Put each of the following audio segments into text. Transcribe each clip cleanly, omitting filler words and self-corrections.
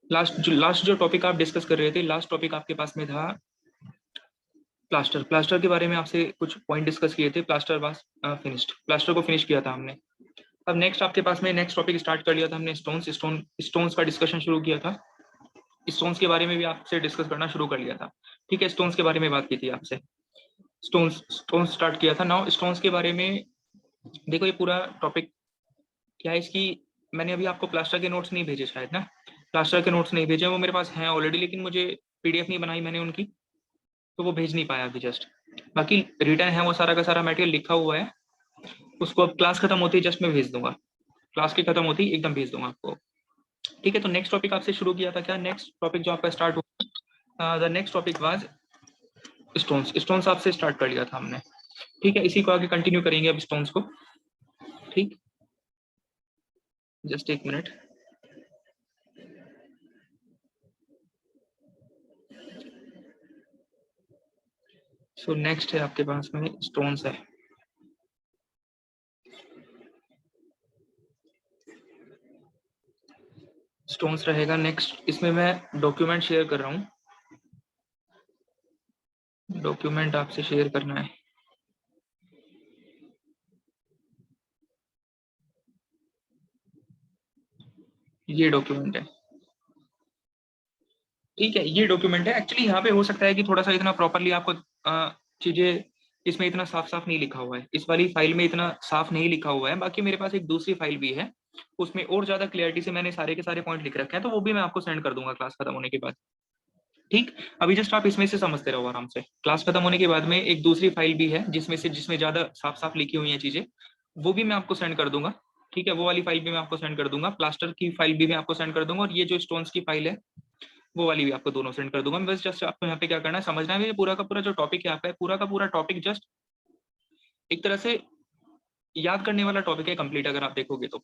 Last जो topic आप discuss कर रहे थे, लास्ट टॉपिक आपके पास में था प्लास्टर के बारे में आपसे कुछ पॉइंट डिस्कस किए थे। प्लास्टर वाज फिनिश्ड, प्लास्टर को फिनिश किया था हमने। अब नेक्स्ट आपके पास में नेक्स्ट टॉपिक स्टार्ट कर लिया था हमने, स्टोन्स का डिस्कशन शुरू किया था। स्टोन्स के बारे में भी आपसे डिस्कस करना शुरू कर लिया था। ठीक है, स्टोन्स के बारे में बात की थी आपसे, स्टोन्स स्टार्ट किया था। नाउ स्टोन्स के बारे में देखो, ये पूरा टॉपिक क्या है इसकी, मैंने अभी आपको प्लास्टर के नोट्स नहीं भेजे शायद ना, प्लास्टर के नोट्स नहीं भेजे, वो मेरे पास हैं ऑलरेडी, लेकिन मुझे पीडीएफ नहीं बनाई मैंने उनकी, तो वो भेज नहीं पाया अभी जस्ट। बाकी रिटर्न है, वो सारा का सारा मटेरियल लिखा हुआ है, उसको अब क्लास खत्म होती है जस्ट मैं भेज दूंगा, क्लास की खत्म होती है एकदम भेज दूंगा आपको। ठीक है, तो नेक्स्ट टॉपिक आपसे शुरू किया था क्या, नेक्स्ट टॉपिक जो आपका स्टार्ट हुआ, the next topic was stones आपसे स्टार्ट कर लिया था हमने। ठीक है, इसी को आगे कंटिन्यू करेंगे अब स्टोन्स को। ठीक, जस्ट एक मिनट। सो नेक्स्ट है आपके पास में स्टोन्स है। स्टोन्स रहेगा नेक्स्ट, इसमें मैं डॉक्यूमेंट शेयर कर रहा हूँ, डॉक्यूमेंट आपसे शेयर करना है। ये डॉक्यूमेंट है, ठीक है, ये डॉक्यूमेंट है। एक्चुअली यहाँ पे हो सकता है कि थोड़ा सा इतना प्रॉपरली आपको चीजें इसमें इतना साफ साफ नहीं लिखा हुआ है, इस वाली फाइल में इतना साफ नहीं लिखा हुआ है। बाकी मेरे पास एक दूसरी फाइल भी है, उसमें और ज्यादा क्लियरिटी से मैंने सारे के सारे पॉइंट लिख रखे हैं, तो वो भी मैं आपको सेंड कर दूंगा क्लास खत्म होने के बाद। ठीक, अभी जस्ट आप इसमें से समझते रहो आराम से। क्लास खत्म होने के बाद में एक दूसरी फाइल भी है जिसमें ज्यादा साफ साफ लिखी हुई है चीजें, वो भी मैं आपको सेंड कर दूंगा। ठीक है, वो वाली फाइल भी मैं आपको सेंड कर दूंगा, प्लास्टर की फाइल भी मैं आपको सेंड कर दूंगा, और ये जो स्टोन्स की फाइल है वो वाली भी आपको दोनों सेंड कर दूंगा। बस जस्ट आपको यहाँ पे क्या करना है, समझना है, ये पूरा का पूरा जो टॉपिक है आपका, पूरा का पूरा टॉपिक जस्ट एक तरह से याद करने वाला टॉपिक है कंप्लीट। अगर आप देखोगे तो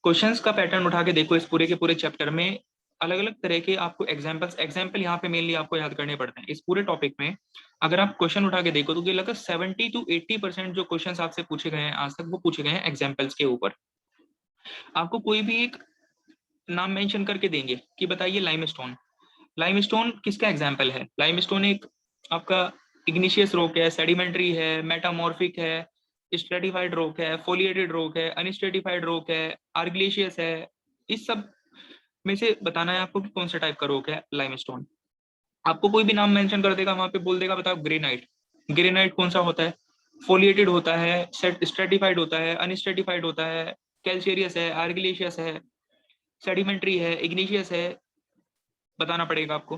क्वेश्चंस का पैटर्न उठा के देखो, इस पूरे के पूरे चैप्टर में अलग अलग तरह के आपको एग्जाम्पल यहाँ पे मेनली आपको याद करने पड़ते हैं। इस पूरे टॉपिक में अगर आप क्वेश्चन उठा के देखो तो लगभग 70 to 80% जो क्वेश्चन आपसे पूछे गए हैं आज तक, वो पूछे गए हैं एग्जाम्पल्स के ऊपर। आपको कोई भी एक नाम मेंशन करके देंगे कि बताइए लाइमस्टोन किसका एग्जाम्पल है। लाइमस्टोन एक आपका इग्निशियस रॉक है, सेडिमेंट्री है, मेटामॉर्फिक है, स्ट्रेटिफाइड रॉक है, फोलिएटेड रॉक है, अनस्ट्रेटिफाइड रॉक है, आर्ग्लेशियस है। इस सब में से बताना है आपको कि कौन सा टाइप का रॉक है लाइमस्टोन। आपको कोई भी नाम मेंशन कर देगा, वहां पे बोल देगा बताओ ग्रेनाइट, ग्रेनाइट कौन सा होता है, फोलिएटेड होता है, स्ट्रेटिफाइड होता है, अनस्ट्रेटिफाइड होता है, कैल्शियस है, आर्ग्लेशियस है, सेडिमेंट्री है, इग्निशियस है, बताना पड़ेगा आपको।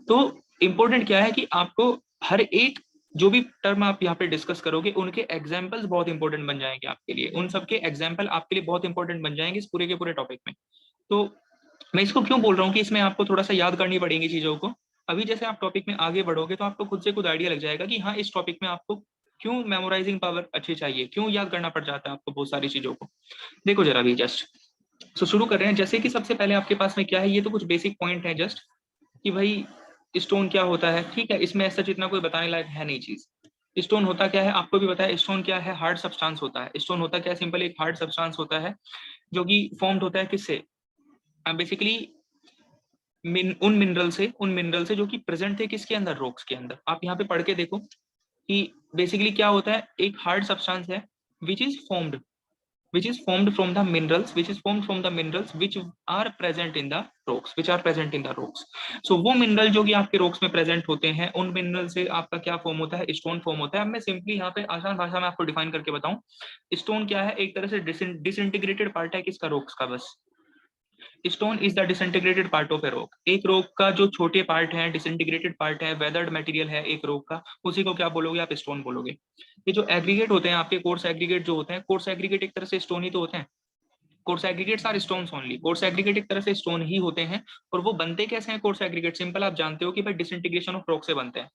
तो इंपॉर्टेंट क्या है कि आपको हर एक जो भी टर्म आप यहाँ पे डिस्कस करोगे उनके एग्जाम्पल्स बहुत इंपॉर्टेंट बन जाएंगे आपके लिए, उन सबके एग्जाम्पल आपके लिए बहुत इंपॉर्टेंट बन जाएंगे इस पूरे के पूरे टॉपिक में। तो मैं इसको क्यों बोल रहा हूँ कि इसमें आपको थोड़ा सा याद करनी पड़ेगी चीजों को। अभी जैसे आप टॉपिक में आगे बढ़ोगे तो आपको खुद से खुद आइडिया लग जाएगा कि हाँ, इस टॉपिक में आपको क्यों मेमोराइजिंग पावर अच्छी चाहिए, क्यों याद करना पड़ जाता है आपको बहुत सारी चीजों को। देखो जरा अभी जस्ट शुरू कर रहे हैं। जैसे कि सबसे पहले आपके पास में क्या है, ये तो कुछ बेसिक पॉइंट है जस्ट कि भाई स्टोन क्या होता है। ठीक है, इसमें ऐसा जितना कोई बताने लायक है नहीं चीज। स्टोन होता क्या है आपको भी बताया, स्टोन क्या है, हार्ड सब्सटेंस होता है। स्टोन होता क्या है, सिंपल एक हार्ड सब्सटेंस होता है जो कि फॉर्म्ड होता है किससे, बेसिकली उन मिनरल से जो कि प्रेजेंट थे किसके अंदर, रॉक्स के अंदर। आप यहाँ पे पढ़ के देखो कि बेसिकली क्या होता है, एक हार्ड सब्सटेंस है which is formed from the minerals, which are present in the rocks. So वो मिनरल जो कि आपके रॉक्स में प्रेजेंट होते हैं, उन मिनरल से आपका क्या फॉर्म होता है, स्टोन फॉर्म होता है। अब मैं सिंपली यहाँ पे आसान भाषा में आपको डिफाइन करके बताऊं, स्टोन क्या है, एक तरह से डिसइंटीग्रेटेड पार्ट है किसका, रॉक्स का। बस stone is the disintegrated part of a rock. एक रॉक का जो छोटे पार्ट है, डिसइंटीग्रेटेड पार्ट है, वेदर्ड मटेरियल है एक रॉक का, उसी को क्या बोलोगे आप, स्टोन बोलोगे। ये जो एग्रीगेट होते हैं आपके, कोर्स एग्रीगेट जो होते हैं, कोर्स एग्रीगेट एक तरह से स्टोन ही तो होते हैं। Coarse aggregates are stones only, coarse aggregate एक तरह से स्टोन ही होते हैं। और वो बनते कैसे हैं कोर्स एग्रीगेट, सिंपल आप जानते हो कि भाई डिसइंटीग्रेशन ऑफ रॉक से बनते हैं।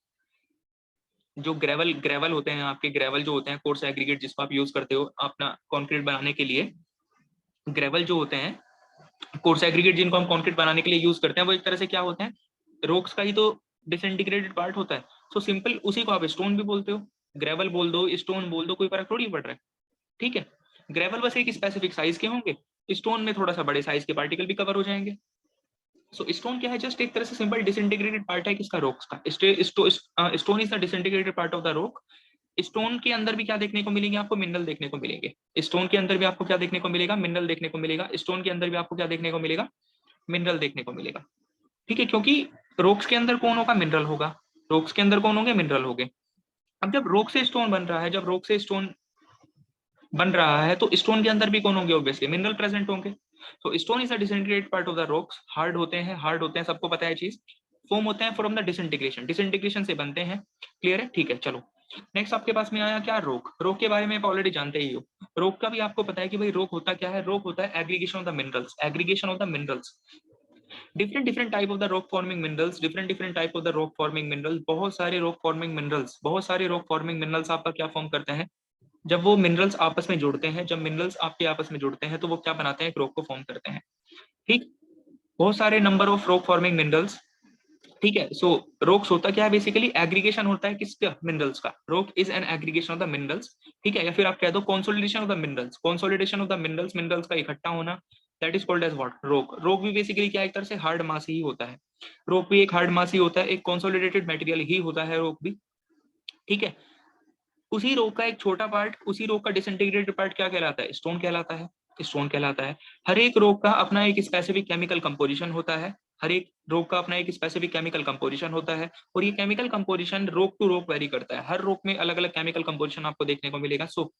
जो ग्रेवल होते हैं आपके, ग्रेवल जो होते हैं कोर्स एग्रीगेट जिसको आप यूज करते हो अपना कंक्रीट बनाने के लिए, ग्रेवल जो होते हैं कोर्स एग्रीगेट जिनको हम कंक्रीट बनाने के लिए यूज करते हैं, वो एक तरह से क्या होते हैं, रॉक्स का ही तो डिसइंटीग्रेटेड पार्ट होता है। सो सिंपल उसी को आप स्टोन भी बोलते हो, ग्रेवल बोल दो, स्टोन बोल दो, कोई फर्क थोड़ी पड़ रहा है। ठीक है, ग्रेवल बस एक स्पेसिफिक साइज के होंगे, स्टोन में थोड़ा सा बड़े साइज के पार्टिकल भी कवर हो जाएंगे। सो स्टोन क्या है, जस्ट एक तरह से सिंपल डिसइंटीग्रेटेड पार्ट है किसका, रॉक्स का। Stone is the disintegrated part of the rock. Stone के अंदर भी क्या देखने को मिलेंगे आपको, मिनरल देखने को मिलेंगे। स्टोन के अंदर भी आपको क्या देखने को मिलेगा, मिनरल देखने को मिलेगा। स्टोन के अंदर भी आपको क्या देखने को मिलेगा, मिनरल देखने को मिलेगा। ठीक है, क्योंकि रॉक्स के अंदर कौन होगा, मिनरल होगा। रॉक्स के अंदर कौन होंगे, मिनरल होंगे। अब जब रॉक से स्टोन बन रहा है, जब रॉक से स्टोन बन रहा है तो स्टोन के अंदर भी कौन होंगे, ऑब्वियसली मिनरल प्रेजेंट होंगे। तो stone is the disintegrated part of the rocks. Hard होते हैं, हार्ड होते हैं, सबको पता है चीज। फॉर्म होते हैं फ्रॉम द डिसइंटीग्रेशन, डिसइंटीग्रेशन से बनते हैं। क्लियर है, ठीक है। चलो नेक्स्ट आपके पास में आया क्या, रोक। रोक के बारे में आप ऑलरेडी जानते ही हो। रोक का भी आपको पता है कि भाई रोक होता क्या है, रोक होता है aggregation of the minerals, aggregation of the minerals. Different different type of the rock forming minerals, different different type of the rock forming minerals, बहुत सारे रॉक फॉर्मिंग मिनरल्स, बहुत सारे रॉक फॉर्मिंग मिनरल्स आपका क्या फॉर्म करते हैं, जब वो मिनरल्स आपस में जुड़ते हैं, जब मिनरल्स आपके आपस में जुड़ते हैं तो वो क्या बनाते हैं, एक रॉक को फॉर्म करते हैं। ठीक, बहुत सारे number of rock forming minerals. ठीक है, सो रॉक्स होता क्या है, बेसिकली एग्रीगेशन होता है किसका, मिनरल्स का। Rock is an aggregation of the minerals. ठीक है, या फिर आप कह दो consolidation of the minerals, consolidation of the minerals, minerals का इकट्ठा होना, that is called as what, rock. Rock भी बेसिकली क्या है, एक तरह से हार्ड मास ही होता है। रॉक भी एक हार्ड मास ही होता है, एक कंसोलिडेटेड मटेरियल ही होता है रॉक भी। ठीक है, उसी रॉक का एक छोटा पार्ट, उसी रॉक का डिसइंटीग्रेटेड पार्ट क्या कहलाता है, स्टोन कहलाता है, स्टोन कहलाता है। हर एक रॉक का अपना एक स्पेसिफिक केमिकल कंपोजिशन होता है, हर एक रॉक का अपना एक स्पेसिफिक केमिकल कंपोजिशन होता है, और ये chemical composition rock to rock vary करता है। हर रॉक में अलग अलग केमिकल कंपोजिशन आपको देखने को मिलेगा। So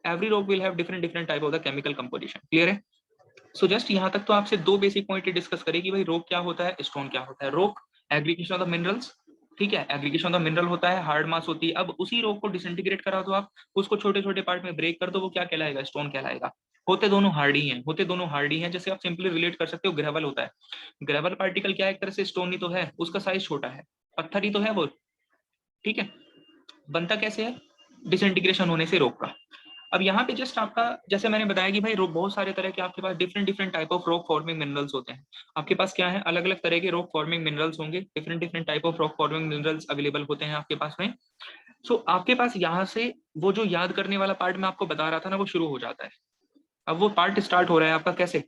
every rock will have different different type of the chemical composition. Clear है। सो जस्ट यहाँ तक तो आपसे दो बेसिक पॉइंट डिस्कस करें कि भाई रॉक क्या होता है, स्टोन क्या होता है। Rock aggregation of the minerals, ठीक है, एग्रीगेशन ऑफ द मिनरल होता है, हार्ड मास होती है। अब उसी रॉक को डिसइंटीग्रेट करा दो आप, उसको छोटे छोटे पार्ट में ब्रेक कर दो, वो क्या कहलाएगा, स्टोन कहलाएगा। होते दोनों हार्ड ही हैं, होते दोनों हार्ड ही हैं। जैसे आप सिंपली रिलेट कर सकते हो, ग्रेवल होता है, ग्रेवल पार्टिकल क्या है, एक तरह से स्टोन ही तो है, उसका साइज छोटा है, पत्थर ही तो है वो। ठीक है, बनता कैसे है, डिसइंटीग्रेशन होने से रॉक का। अब यहाँ पे जस्ट आपका, जैसे मैंने बताया कि भाई बहुत सारे तरह के आपके पास different different type of rock forming minerals होते हैं। आपके पास क्या है, अलग अलग तरह के रॉक फॉर्मिंग मिनरल्स होंगे, different different type of rock forming minerals available होते हैं आपके पास में। सो आपके पास यहाँ से वो जो याद करने वाला पार्ट मैं आपको बता रहा था ना, वो शुरू हो जाता है। अब वो पार्ट स्टार्ट हो रहा है आपका कैसे,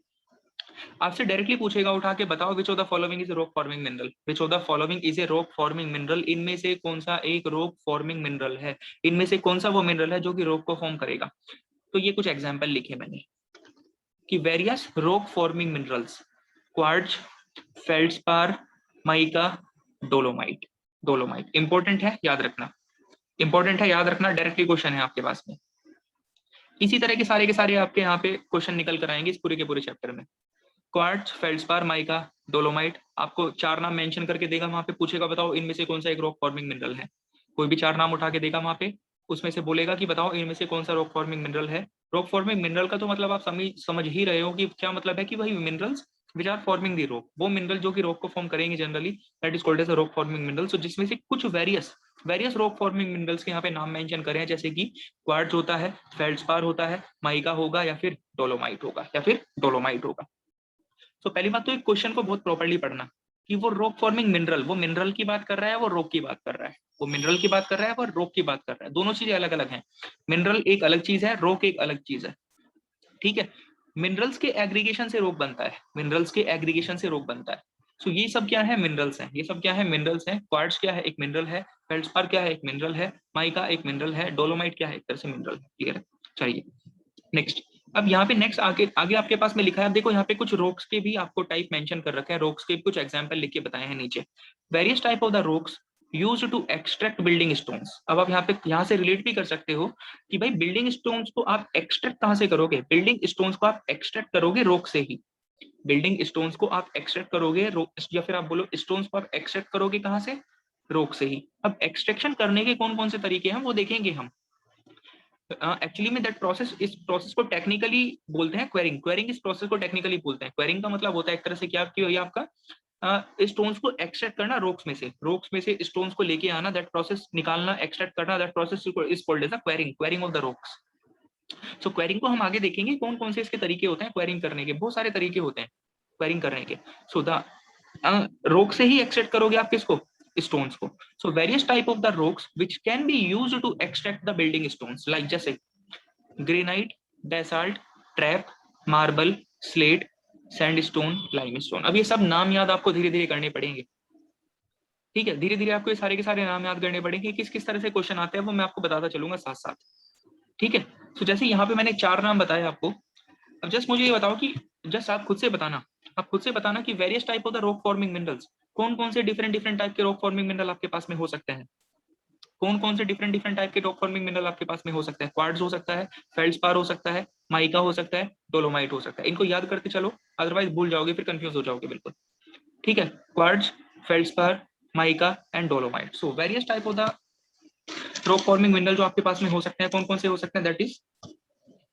आपसे डायरेक्टली पूछेगा उठा के, बताओ which of the following is a rock forming mineral, which of the following is a rock forming mineral, इनमें से कौन सा एक रॉक फॉर्मिंग मिनरल है, इनमें से कौन सा वो मिनरल है जो कि रॉक को फॉर्म करेगा। तो ये कुछ एग्जांपल लिखे मैंने कि various rock forming minerals, quartz, feldspar, mica, dolomite. Dolomite important है, याद रखना, इंपॉर्टेंट है, याद रखना, डायरेक्टली क्वेश्चन है आपके पास में। इसी तरह के सारे आपके यहाँ पे क्वेश्चन निकल कर आएंगे इस पूरे के पूरे चैप्टर में। क्वार्ट्ज, फेल्डस्पार, माइका, डोलोमाइट, आपको चार नाम मेंशन करके देगा, वहां पे पूछेगा बताओ इनमें से कौन सा एक रॉक फॉर्मिंग मिनरल है। कोई भी चार नाम उठा के देगा वहां पे, उसमें से बोलेगा कि बताओ इनमें से कौन सा रॉक फॉर्मिंग मिनरल है। रॉक फॉर्मिंग मिनरल का तो मतलब आप समझ ही रहे हो कि क्या मतलब है, कि वही minerals which are forming the rock, वो मिनरल जो कि रॉक को फॉर्म करेंगे generally, that is called as a rock forming mineral. So जिसमें से कुछ various various rock forming minerals के यहाँ पे नाम मेंशन करें, जैसे कि क्वार्ट्ज होता है, फेल्डस्पार होता है, माइका होगा, या फिर डोलोमाइट होगा, या फिर डोलोमाइट होगा। तो पहली बात तो एक क्वेश्चन को बहुत प्रॉपर्ली पढ़ना कि वो रॉक फॉर्मिंग मिनरल, वो मिनरल की बात कर रहा है, वो रॉक की बात कर रहा है, वो मिनरल की बात कर रहा है, वो रॉक की बात कर रहा है, दोनों चीजें अलग अलग हैं। मिनरल एक अलग चीज है, रॉक एक अलग चीज है। ठीक है, मिनरल्स के एग्रीगेशन से रॉक बनता है, मिनरल्स के एग्रीगेशन से रॉक बनता है। सो ये सब क्या है, मिनरल्स हैं, ये सब क्या है, मिनरल्स हैं। क्वार्ट्ज क्या है, एक मिनरल है। फेल्डस्पार क्या है, एक मिनरल है। माइका एक मिनरल है। डोलोमाइट क्या है, एक तरह से मिनरल है। क्लियर है, चलिए नेक्स्ट। अब यहाँ पे नेक्स्ट आगे आगे आपके पास में लिखा है, देखो यहाँ पे कुछ रॉक्स के भी आपको टाइप मेंशन कर रखे हैं, रॉक्स के कुछ एग्जांपल लिख के बताए हैं नीचे। Various type of the rocks used to extract building stones. अब आप यहाँ पे यहाँ से रिलेट भी कर सकते हो कि भाई बिल्डिंग स्टोन्स को आप एक्सट्रैक्ट कहाँ से करोगे, बिल्डिंग स्टोन्स को आप एक्सट्रैक्ट करोगे रॉक से ही। बिल्डिंग स्टोन्स को आप एक्सट्रैक्ट करोगे या फिर आप बोलो स्टोन्स को आप एक्सट्रैक्ट करोगे कहाँ से, रॉक से ही। अब एक्सट्रैक्शन करने के कौन कौन से तरीके हैं वो देखेंगे हम। एक्चुअली में दैट प्रोसेस, इस प्रोसेस को टेक्निकली बोलते हैं क्वेरिंग। क्वेरिंग इस प्रोसेस को टेक्निकली बोलते हैं। क्वेरिंग का मतलब होता है एक तरह से क्या कि आपका स्टोन्स को एक्सट्रैक्ट करना रॉक्स में से, रॉक्स में से स्टोन्स को लेके आना, दैट प्रोसेस निकालना, एक्सट्रैक्ट करना, that process is called as a quarrying, quarrying of the rocks. So quarrying को हम आगे देखेंगे कौन कौन से इसके तरीके होते हैं क्वेरिंग करने के, बहुत सारे तरीके होते हैं क्वेरिंग करने के। सो द रॉक से ही एक्सट्रैक्ट करोगे आप किसको, स्टोन्स को। So various type of the rocks which can be used to extract the building stones, like जैसे granite, basalt, trap, marble, slate, sandstone, limestone. अब ये सब नाम याद आपको धीरे धीरे करने पड़ेंगे, ठीक है, धीरे धीरे आपको ये सारे के सारे नाम याद करने पड़ेंगे। किस किस तरह से क्वेश्चन आते हैं वो मैं आपको बताता चलूंगा साथ साथ, ठीक है। तो जैसे यहाँ पे मैंने 4 नाम बताए आपको। अब जस्ट मुझे ये बताओ कि जस्ट आप खुद से बताना, आप खुद से बताना कि various type of the rock forming minerals, कौन कौन से डिफरेंट डिफरेंट टाइप के रॉक फॉर्मिंग मिनरल आपके पास में हो सकते हैं, कौन कौन से डिफरेंट डिफरेंट टाइप के रॉक फॉर्मिंग मिनरल आपके पास में हो सकते हैं। क्वार्ट्ज हो सकता है, फेल्डस्पार हो सकता है, माइका हो सकता है, डोलोमाइट हो सकता है। इनको याद करते चलो, अदरवाइज भूल जाओगे, फिर कंफ्यूज हो जाओगे बिल्कुल, ठीक है। Quartz, feldspar, mica and dolomite. So various type of the rock forming mineral जो आपके पास में हो सकते हैं, कौन कौन से हो सकते हैं, दैट इज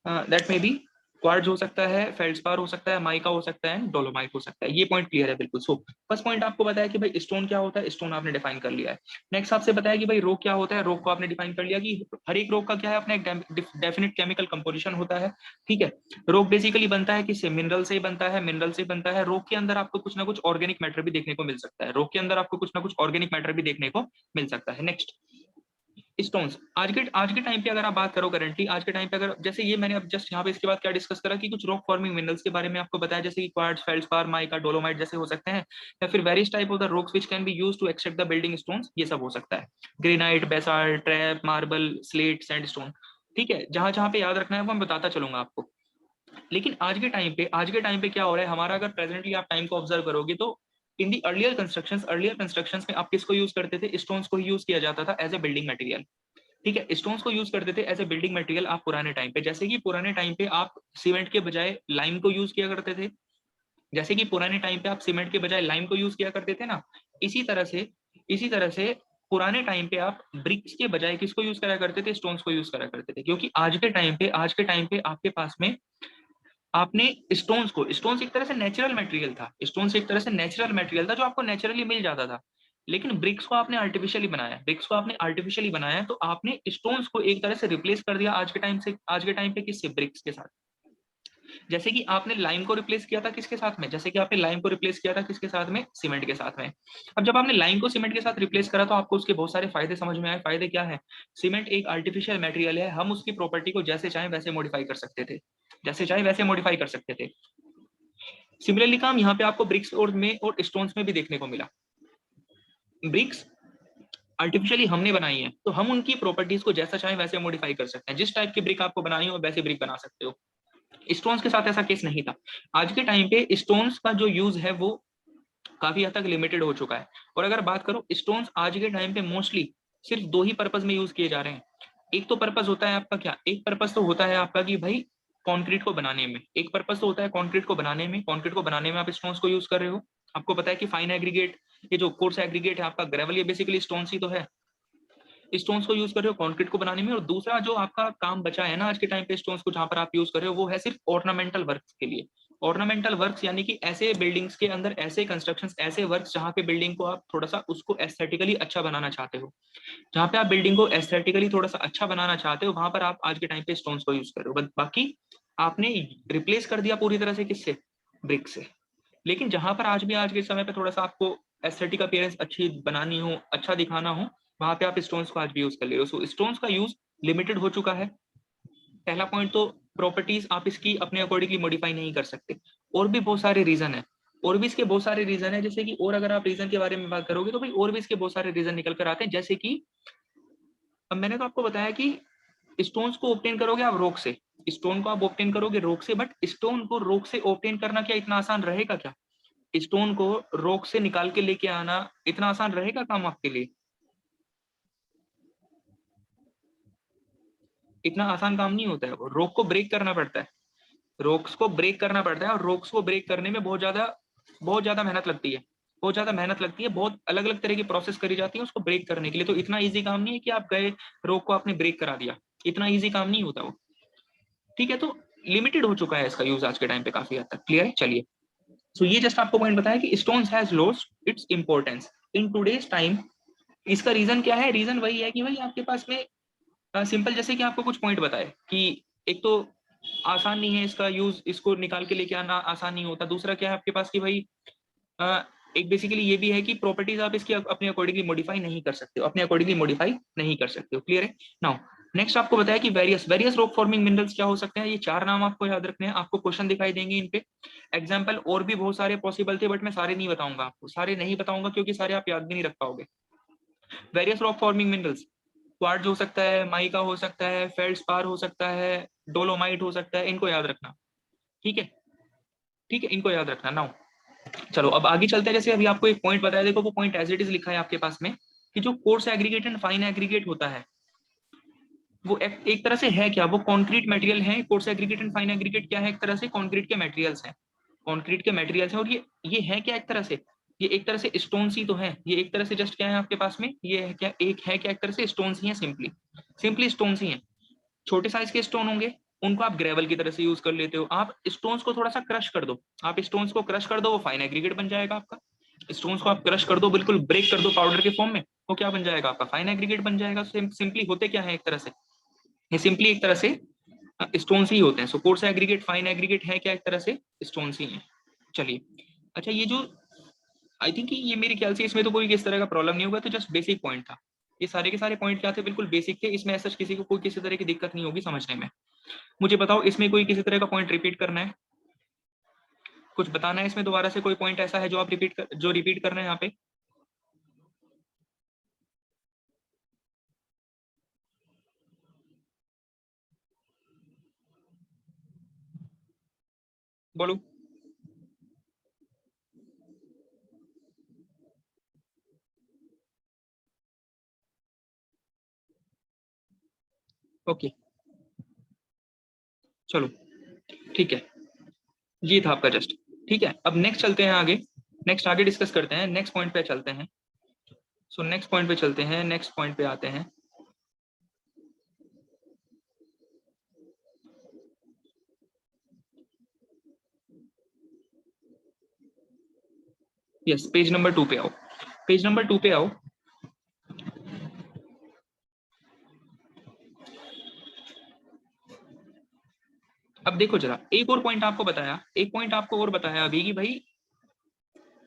दैट में बी क्वार्ट्ज हो सकता है, फेल्डस्पार हो सकता है, माइका हो सकता है, डोलोमाइट हो सकता है। ये पॉइंट क्लियर है बिल्कुल। सो फर्स्ट पॉइंट आपको बताया कि भाई स्टोन क्या होता है, स्टोन आपने डिफाइन कर लिया है। नेक्स्ट आपसे बताया कि भाई रॉक क्या होता है, रॉक को आपने डिफाइन कर लिया कि हर एक रॉक का क्या है, अपना एक डेफिनेट केमिकल कंपोजिशन होता है, ठीक है। रॉक बेसिकली बनता है किससे, मिनरल से ही बनता है, मिनरल से बनता है। रॉक के अंदर आपको कुछ ना कुछ ऑर्गेनिक मैटर भी देखने को मिल सकता है, रॉक के अंदर आपको कुछ ना कुछ ऑर्गेनिक मैटर भी देखने को मिल सकता है। नेक्स्ट स्टोन्स, आज के टाइम पे अगर आप बात करो, करंटली आज के टाइम पे अगर, जैसे ये मैंने अब जस्ट यहाँ पे इसके बाद क्या डिस्कस करा कि कुछ रॉक फॉर्मिंग मिनरल्स के बारे में आपको बताया, जैसे कि क्वार्ट्ज, फेल्डस्पार, माइका, डोलोमाइट जैसे हो सकते हैं, या फिर various type of the rocks which can be used to extract the building stones, ये सब हो सकता है। Granite, basalt, trap, marble, slate, sandstone, ठीक है। जहां जहां पे याद रखना है वो मैं बताता चलूंगा आपको। लेकिन आज के टाइम पे क्या हो रहा है हमारा, अगर प्रेजेंटली आप टाइम को ऑब्जर्व करोगे तो इन दी अर्लियर कंस्ट्रक्शंस में आप किसको यूज करते थे, स्टोन्स को ही यूज किया जाता था एज ए बिल्डिंग मटेरियल, ठीक है। स्टोन्स को यूज करते थे एज ए बिल्डिंग मटेरियल आप पुराने टाइम पे, जैसे कि पुराने टाइम पे आप सीमेंट के बजाय लाइम को यूज किया करते थे, जैसे कि पुराने टाइम पे आप सीमेंट के बजाय लाइम को यूज किया करते थे ना, इसी तरह से इसी तरह से पुराने टाइम पे आप ब्रिक्स के बजाय किसको यूज करा करते थे, स्टोन्स को यूज करा करते थे। क्योंकि आज के टाइम पे आपके पास में आपने स्टोन्स एक तरह से नेचुरल मटेरियल था, स्टोन्स एक तरह से नेचुरल मटेरियल था जो आपको नेचुरली मिल जाता था। लेकिन ब्रिक्स को आपने आर्टिफिशियली बनाया, तो आपने स्टोन्स को एक तरह से रिप्लेस कर दिया आज के टाइम पे किससे, ब्रिक्स के साथ। जैसे कि आपने लाइम को रिप्लेस किया था किसके साथ में, जैसे कि आपने लाइम को रिप्लेस किया था किसके साथ में, सीमेंट के साथ में। अब जब आपने लाइम को सीमेंट के साथ रिप्लेस करा तो आपको उसके बहुत सारे फायदे समझ में आए। फायदे क्या है, सीमेंट एक आर्टिफिशियल मटेरियल है, हम उसकी प्रॉपर्टी को जैसे चाहे वैसे मॉडिफाई कर सकते थे, जैसे चाहे वैसे मॉडिफाई कर सकते थे। सिमिलरली काम यहाँ पे आपको ब्रिक्स और स्टोन्स में भी देखने को मिला। ब्रिक्स आर्टिफिशियली हमने बनाई है, तो हम उनकी प्रॉपर्टीज को जैसा चाहे वैसे मॉडिफाई कर सकते हैं, जिस टाइप की ब्रिक आपको बनानी हो वैसे ब्रिक बना सकते हो। स्टोन्स के साथ ऐसा केस नहीं था। आज के टाइम पे स्टोन्स का जो यूज है वो काफी हद तक लिमिटेड हो चुका है। और अगर बात करो, स्टोन्स आज के टाइम पे मोस्टली सिर्फ दो ही पर्पज में यूज किए जा रहे हैं। एक तो पर्पज होता है आपका क्या, एक पर्पज तो होता है आपका कि भाई कंक्रीट को बनाने में, एक पर्पज तो होता है कंक्रीट को बनाने में आप स्टोन्स को यूज कर रहे हो। आपको पता है कि फाइन एग्रीगेट, ये जो कोर्स एग्रीगेट है आपका ग्रेवल, ये बेसिकली स्टोन्स ही तो है। स्टोन्स को यूज कर रहे हो कंक्रीट को बनाने में। और दूसरा जो आपका काम बचा है ना आज के टाइम पे स्टोन्स को जहां पर आप यूज कर रहे हो, वो है सिर्फ ऑर्नामेंटल वर्क्स के लिए। ऑर्नामेंटल वर्क्स यानी कि ऐसे बिल्डिंग्स के अंदर ऐसे कंस्ट्रक्शंस, ऐसे वर्क्स जहां पे बिल्डिंग को आप थोड़ा सा उसको एस्थेटिकली अच्छा बनाना चाहते हो, जहां पे आप बिल्डिंग को एस्थेटिकली थोड़ा सा अच्छा बनाना चाहते हो, वहां पर आप आज के टाइम पे स्टोन्स को यूज कर रहे हो। बाकी आपने रिप्लेस कर दिया पूरी तरह से किससे, ब्रिक से। लेकिन जहां पर आज के समय पे थोड़ा सा आपको एस्थेटिक अपीयरेंस अच्छी बनानी हो, अच्छा दिखाना हो, वहां पे आप स्टोन्स को आज भी यूज कर ले रहे हो। सो स्टोन्स का यूज लिमिटेड हो चुका है। पहला पॉइंट तो प्रॉपर्टीज आप इसकी अपने अकॉर्डिंगली मॉडिफाई नहीं कर सकते। और भी बहुत सारे रीजन है, और भी इसके बहुत सारे रीजन है, जैसे कि और अगर आप रीजन के बारे में बात करोगे तो भाई और भी इसके बहुत सारे रीजन निकल कर आते हैं। जैसे कि अब मैंने तो आपको बताया कि स्टोन्स को ऑब्टेन करोगे आप रॉक से, स्टोन को आप ऑब्टेन करोगे रॉक से, बट स्टोन को रॉक से ऑब्टेन करना क्या इतना आसान रहेगा क्या, स्टोन को रॉक से निकाल के लेके आना इतना आसान रहेगा काम आपके लिए, इतना आसान काम नहीं होता है। रॉक को ब्रेक करना पड़ता है, रॉक्स को ब्रेक करना पड़ता है, और रॉक्स को ब्रेक करने में बहुत ज्यादा मेहनत लगती है, बहुत ज्यादा मेहनत लगती है, बहुत अलग अलग तरह की प्रोसेस करी जाती है उसको ब्रेक करने के लिए। तो इतना इजी काम नहीं है कि आप गए रॉक को आपने ब्रेक करा दिया, इतना इजी काम नहीं होता वो, ठीक है। तो लिमिटेड हो चुका है इसका यूज आज के टाइम पे काफी हद तक, क्लियर है। चलिए, सो ये जस्ट आपको पॉइंट बताया कि stones has lost its importance in today's time. इसका रीजन क्या है, रीजन वही है कि भाई आपके पास में सिंपल, जैसे कि आपको कुछ पॉइंट बताए कि एक तो आसान नहीं है इसका यूज, इसको निकाल के लेके आना आसान नहीं होता। दूसरा क्या है आपके पास कि भाई अ, एक बेसिकली ये भी है कि प्रॉपर्टीज आप इसकी अपने अकॉर्डिंगली मॉडिफाई नहीं कर सकते हो, अपने अकॉर्डिंगली मॉडिफाई नहीं कर सकते हो, क्लियर है। नाउ नेक्स्ट आपको बताया कि वेरियस रॉक फॉर्मिंग मिनरल्स क्या हो सकते हैं, ये 4 नाम आपको याद रखने हैं, आपको क्वेश्चन दिखाई देंगे इन पे। एग्जाम्पल और भी बहुत सारे पॉसिबल थे, बट मैं सारे नहीं बताऊंगा आपको, सारे नहीं बताऊंगा क्योंकि सारे आप याद भी नहीं रख पाओगे। Various rock forming minerals, quartz हो सकता है, माइका हो सकता है, फेल्डस्पार हो सकता है, डोलोमाइट हो सकता है, इनको याद रखना। ठीक है, ठीक है, इनको याद रखना नाउ। चलो अब आगे चलते हैं। जैसे अभी आपको एक पॉइंट बताया, देखो वो पॉइंट एज इट इज लिखा है आपके पास में कि जो course aggregate and fine aggregate होता है वो एक तरह से है क्या, वो कॉन्क्रीट मटेरियल है। Course aggregate and fine aggregate क्या है, एक तरह से कॉन्क्रीट के मटेरियल्स हैं, कॉन्क्रीट के मटेरियल्स हैं। और ये है क्या, एक तरह से ये एक तरह से स्टोन्स ही तो है, ये एक तरह से जस्ट क्या है आपके पास में, ये है क्या, एक है क्या, एक तरह से स्टोन्स ही है, सिंपली सिंपली स्टोन्स ही हैं। छोटे साइज के स्टोन होंगे, उनको आप ग्रेवल की तरह से यूज कर लेते हो। आप स्टोन्स को थोड़ा सा क्रश कर दो, आप स्टोन्स को क्रश कर दो, वो फाइन एग्रीगेट बन जाएगा आपका। स्टोन्स को आप क्रश कर दो, बिल्कुल ब्रेक कर दो पाउडर के फॉर्म में, वो क्या बन जाएगा आपका, फाइन एग्रीगेट बन जाएगा। सिंपली होते क्या है एक तरह से, ये सिंपली एक तरह से स्टोन्स ही होते हैं। सो कोर्स एग्रीगेट फाइन एग्रीगेट है क्या, एक तरह से स्टोन्स ही है। चलिए, अच्छा ये जो आई थिंक ये मेरे ख्याल से इसमें तो कोई किस तरह का प्रॉब्लम नहीं होगा, तो जस्ट बेसिक पॉइंट था। ये सारे के सारे पॉइंट क्या थे, बिल्कुल बेसिक थे, इसमें ऐसा किसी को कोई किसी तरह की दिक्कत नहीं होगी समझने में। मुझे बताओ इसमें कोई किसी तरह का पॉइंट रिपीट करना है, कुछ बताना है इसमें दोबारा से, कोई पॉइंट ऐसा है जो आप रिपीट कर रहे हैं यहाँ पे। बोलो। ओके, चलो ठीक है, ये था आपका जस्ट। ठीक है, अब नेक्स्ट चलते हैं आगे, नेक्स्ट आगे डिस्कस करते हैं, नेक्स्ट पॉइंट पे चलते हैं। सो नेक्स्ट पॉइंट पे चलते हैं, नेक्स्ट पॉइंट पे आते हैं। यस, पेज नंबर 2 पे आओ, पेज नंबर 2 पे आओ। अब देखो जरा, एक और पॉइंट आपको बताया, एक पॉइंट आपको और बताया अभी कि भाई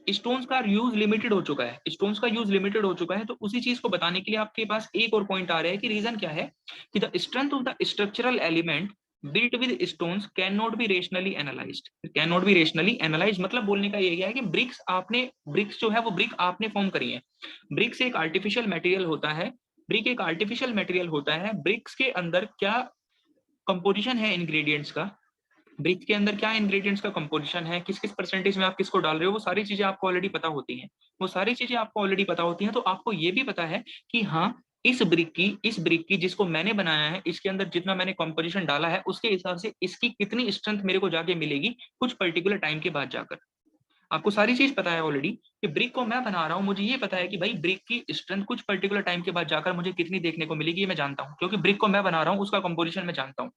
स्टोन्स का यूज लिमिटेड हो चुका है, स्टोन्स का यूज लिमिटेड हो चुका है, तो उसी चीज को बताने के लिए आपके पास एक और पॉइंट आ रहा है कि रीजन क्या है कि the strength of the structural element built with stones cannot be rationally analyzed, cannot be rationally analyzed मतलब बोलने का ये है कि ब्रिक्स जो है वो ब्रिक आपने फॉर्म करी है। ब्रिक्स एक आर्टिफिशियल मटेरियल होता है, ब्रिक एक आर्टिफिशियल मटेरियल होता है। ब्रिक्स के अंदर क्या कंपोजिशन है इंग्रेडिएंट्स का, ब्रिक के अंदर क्या इंग्रेडिएंट्स का कंपोजिशन है, किस किस परसेंटेज में आप किसको डाल रहे हो, वो सारी चीजें आपको ऑलरेडी पता होती हैं। वो सारी चीजें आपको ऑलरेडी पता होती हैं, तो आपको ये भी पता है कि हाँ इस ब्रिक की जिसको मैंने बनाया है, इसके अंदर जितना मैंने कंपोजिशन डाला है उसके हिसाब से इसकी कितनी स्ट्रेंथ मेरे को जाके मिलेगी कुछ पर्टिकुलर टाइम के बाद जाकर। आपको सारी चीज पता है ऑलरेडी कि ब्रिक को मैं बना रहा हूँ, मुझे ये पता है कि भाई ब्रिक की स्ट्रेंथ कुछ पर्टिकुलर टाइम के बाद जाकर मुझे कितनी देखने को मिलेगी, ये मैं जानता हूँ, क्योंकि ब्रिक को मैं बना रहा हूँ, उसका कंपोजिशन मैं जानता हूँ।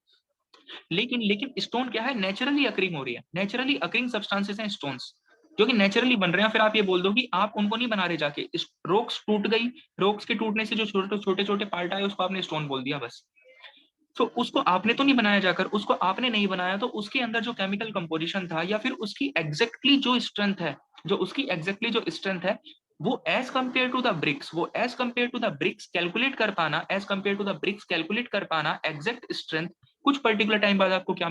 लेकिन लेकिन स्टोन क्या है, नेचुरली अकरिंग हो रही है, नेचुरली अकरिंग सब्सटेंसेस हैं स्टोन्स जो कि नेचुरली बन रहे हैं। फिर आप ये बोल दो कि आप उनको नहीं बना रहे जाके, रॉक्स टूट गई, रॉक्स के टूटने से जो छोटे छोटे छोटे पार्ट आए उसको आपने स्टोन बोल दिया बस। तो उसको आपने तो नहीं बनाया जाकर, उसको आपने नहीं बनाया तो उसके अंदर जो केमिकल कंपोजिशन था या फिर उसकी एग्जैक्टली जो स्ट्रेंथ है, जो उसकी एग्जैक्टली जो स्ट्रेंथ है, वो as compare to the bricks, वो as compare to the bricks calculate कर पाना, as compare to the bricks calculate कर पाना एग्जैक्ट स्ट्रेंथ कुछ पर्टिकुलर टाइम बाद आपको क्या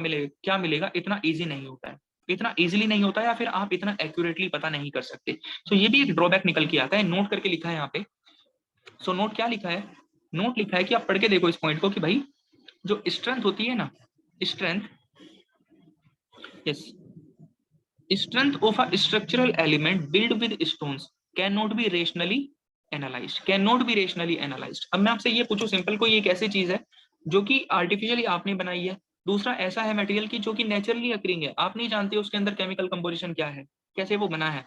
मिलेगा, इतना ईजी नहीं होता है, इतना इजीली नहीं होता है, या फिर आप इतना एक्यूरेटली पता नहीं कर सकते। तो ये भी एक ड्रॉबैक निकल के आता है, नोट करके लिखा है यहाँ पे। सो नोट क्या लिखा है, नोट लिखा है कि आप पढ़ के देखो इस पॉइंट को कि भाई जो स्ट्रेंथ होती है ना, strength, yes, strength of a structural element built with stones cannot be rationally analyzed, cannot be rationally analyzed। अब मैं आपसे ये पूछूं सिंपल, कोई एक ऐसी चीज है जो कि आर्टिफिशियली आपने बनाई है, दूसरा ऐसा है मटेरियल की जो कि नेचुरली अकरिंग है, आप नहीं जानते उसके अंदर केमिकल कंपोजिशन क्या है, कैसे वो बना है,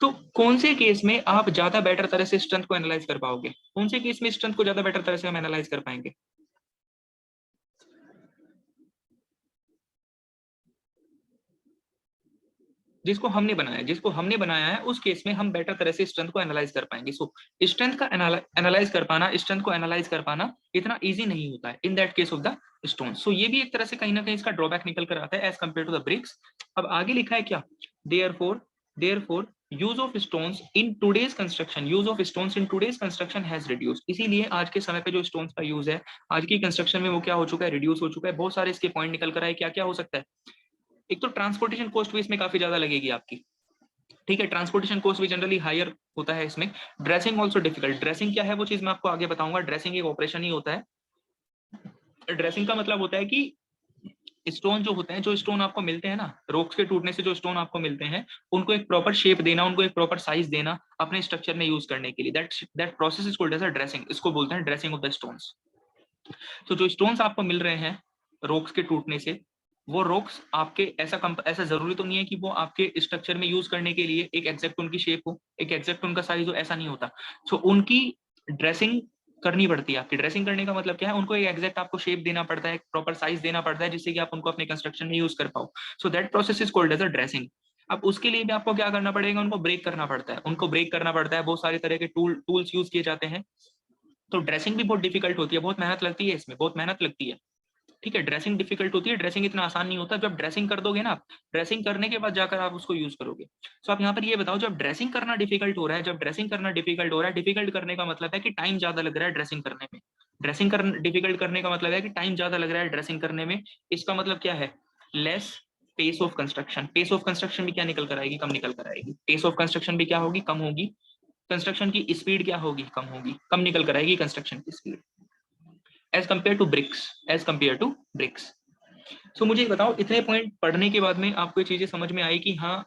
तो कौन से केस में आप ज्यादा बेटर तरह से स्ट्रेंथ को एनालाइज कर पाओगे, कौन से केस में स्ट्रेंथ को ज्यादा बेटर तरह से हम एनालाइज कर पाएंगे। जिसको हमने बनाया है उस केस में हम बेटर तरह से स्ट्रेंथ को एनालाइज कर पाएंगे। सो स्ट्रेंथ का एनालाइज कर पाना, स्ट्रेंथ को एनालाइज कर पाना इतना इजी नहीं होता है in that case of the stone. So ये भी एक तरह से कहीं ना कहीं इसका ड्रॉबैक निकल कर आता है as compare to the bricks. अब आगे लिखा है क्या, therefore use of stones in today's construction, use of stones in today's construction has reduced, इसीलिए आज के समय पे जो स्टोन्स का यूज है आज की कंस्ट्रक्शन में वो क्या हो चुका है, रिड्यूस हो चुका है। बहुत सारे इसके पॉइंट निकल कर आए, क्या क्या हो सकता है। एक तो ट्रांसपोर्टेशन कॉस्ट भी इसमें काफी ज्यादा लगेगी आपकी, ठीक है, ट्रांसपोर्टेशन कॉस्ट भी जनरली हायर होता है इसमें। ड्रेसिंग ऑल्सो डिफिकल्ट, ड्रेसिंग क्या है वो चीज मैं आपको आगे बताऊंगा। ड्रेसिंग एक ऑपरेशन ही होता है। ड्रेसिंग का मतलब होता है कि स्टोन जो होते हैं, जो स्टोन आपको मिलते हैं ना, रॉक्स के टूटने से जो स्टोन आपको मिलते हैं, उनको एक प्रॉपर शेप देना, उनको एक प्रॉपर साइज देना अपने स्ट्रक्चर में यूज करने के लिए, that process is called as a dressing, इसको बोलते हैं ड्रेसिंग ऑफ द स्टोन्स। तो जो स्टोन्स आपको मिल रहे हैं रॉक्स के टूटने से, वो रॉक्स आपके ऐसा जरूरी तो नहीं है कि वो आपके स्ट्रक्चर में यूज करने के लिए एक एग्जैक्ट उनकी शेप हो, एक एग्जैक्ट उनका साइज हो, ऐसा नहीं होता। सो उनकी ड्रेसिंग करनी पड़ती है। आपकी ड्रेसिंग करने का मतलब क्या है, उनको एक एग्जैक्ट आपको शेप देना पड़ता है, एक प्रॉपर साइज देना पड़ता है, जिससे कि आप उनको अपने कंस्ट्रक्शन में यूज कर पाओ। So that process is called as a dressing. अब उसके लिए भी आपको क्या करना पड़ेगा, उनको ब्रेक करना पड़ता है, उनको ब्रेक करना पड़ता है, बहुत सारे तरह के टूल्स यूज किए जाते हैं। तो ड्रेसिंग भी बहुत डिफिकल्ट होती है, बहुत मेहनत लगती है इसमें, बहुत मेहनत लगती है, ठीक है। ड्रेसिंग डिफिकल्ट होती है, ड्रेसिंग इतना आसान नहीं होता। जब ड्रेसिंग कर दोगे ना आप, ड्रेसिंग करने के बाद जाकर आप उसको यूज करोगे। सो आप यहाँ पर ये बताओ, जब ड्रेसिंग करना डिफिकल्ट हो रहा है, जब ड्रेसिंग करना डिफिकल्ट हो रहा है, डिफिकल्ट करने का मतलब है कि टाइम ज्यादा लग रहा है ड्रेसिंग करने में। ड्रेसिंग करना डिफिकल्ट करने का मतलब है कि टाइम ज्यादा लग रहा है ड्रेसिंग करने में। इसका मतलब क्या है, less pace of construction. Pace of construction भी क्या निकल कर आएगी, कम निकल कर आएगी। पेस ऑफ कंस्ट्रक्शन भी क्या होगी, कम होगी। कंस्ट्रक्शन की स्पीड क्या होगी, कम होगी, कम निकल कर आएगी कंस्ट्रक्शन की speed as compare to bricks, as compare to bricks. So मुझे बताओ, इतने पॉइंट पढ़ने के बाद में आपको ये चीजें समझ में आई कि हाँ,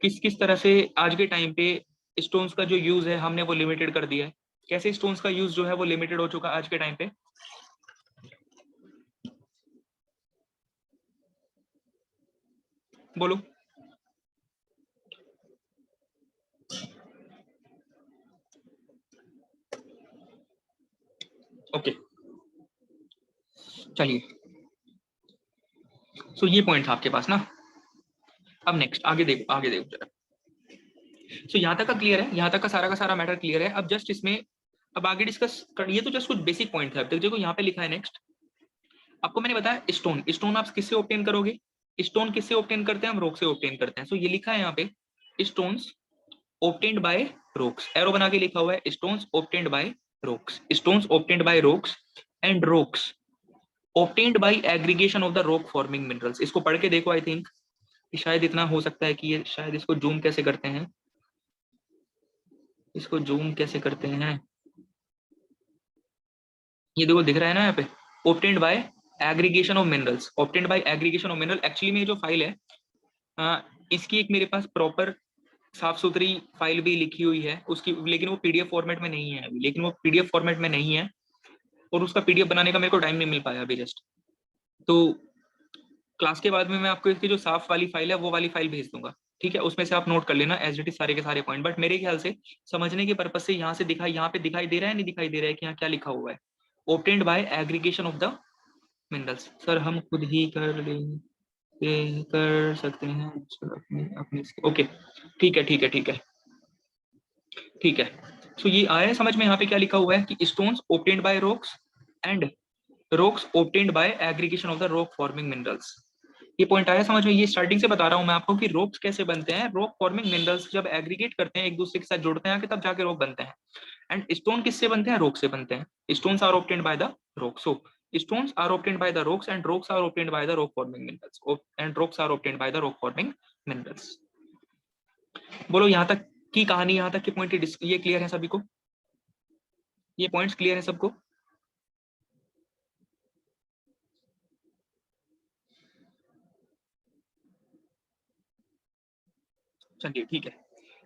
किस किस तरह से आज के टाइम पे स्टोन्स का जो यूज है हमने वो लिमिटेड कर दिया है, कैसे स्टोन्स का यूज जो है वो लिमिटेड हो चुका है आज के टाइम पे। बोलो। ओके, चलिए। सो ये पॉइंट था आपके पास ना। अब नेक्स्ट आगे देखो, आगे देखो जरा। सो यहाँ तक का क्लियर है, यहाँ तक का सारा मैटर क्लियर है। अब जस्ट इसमें अब आगे डिस्कस कर, ये तो जस्ट कुछ बेसिक पॉइंट है। अब तक देखो यहाँ पे लिखा है नेक्स्ट, आपको मैंने बताया स्टोन, स्टोन आप किससे ऑब्टेन करोगे, स्टोन किससे ऑब्टेन करते हैं हम, रॉक से ऑब्टेन करते हैं। सो ये लिखा है यहाँ पे, stones obtained by rocks, arrow बना के लिखा हुआ है, stones obtained by rocks, stones obtained by rocks and rocks obtained by aggregation of the rock forming minerals। इसको पढ़ के देखो, आई थिंक शायद इतना हो सकता है कि ये शायद, इसको जूम कैसे करते हैं, इसको जूम कैसे करते हैं, ये देखो दिख रहा है ना यहाँ पे, obtained by aggregation of minerals, obtained by aggregation of mineral। Actually में ये जो फाइल है, इसकी एक मेरे पास प्रॉपर साफ सुथरी फाइल भी लिखी हुई है उसकी, लेकिन वो पीडीएफ फॉर्मेट में नहीं है अभी, लेकिन वो पीडीएफ फॉर्मेट में नहीं है, और उसका पीडीएफ बनाने का मेरे को टाइम नहीं मिल पाया अभी जस्ट। तो क्लास के बाद में मैं आपको इसकी जो साफ वाली फाइल है वो वाली फाइल भेज दूंगा, ठीक है। उसमें से आप नोट कर लेना एज इट इज सारे के सारे पॉइंट। बट मेरे ख्याल से समझने के पर्पज से यहाँ से दिखाई, यहाँ पे दिखाई दे रहा है, नहीं दिखाई दे रहा है कि यहाँ क्या लिखा हुआ है, obtained by aggregation of the minerals. Sir हम खुद ही कर लेंगे, कर सकते हैं अपनी अपनी। ओके, ठीक है ठीक है ठीक है ठीक है। सो ये आया है समझ में, यहाँ पे क्या लिखा हुआ है कि stones obtained by rocks and rocks obtained by aggregation of the rock forming minerals. ये पॉइंट आया समझ में। ये स्टार्टिंग से बता रहा हूं मैं आपको कि रॉक्स कैसे बनते हैं, रॉक फॉर्मिंग मिनरल्स जब एग्रीगेट करते हैं, एक दूसरे के साथ जोड़ते हैं आके, तब जाके रॉक बनते हैं। एंड स्टोन किससे बनते हैं, रॉक से बनते हैं। Stones are obtained by the rock, so stones are obtained by the rocks and rocks are obtained by the rock forming minerals, and rocks are obtained by the rock forming minerals। बोलो यहाँ तक की कहानी, यहाँ तक के point ये clear है सभी को, ये पॉइंट्स क्लियर है सबको। चलिए ठीक है।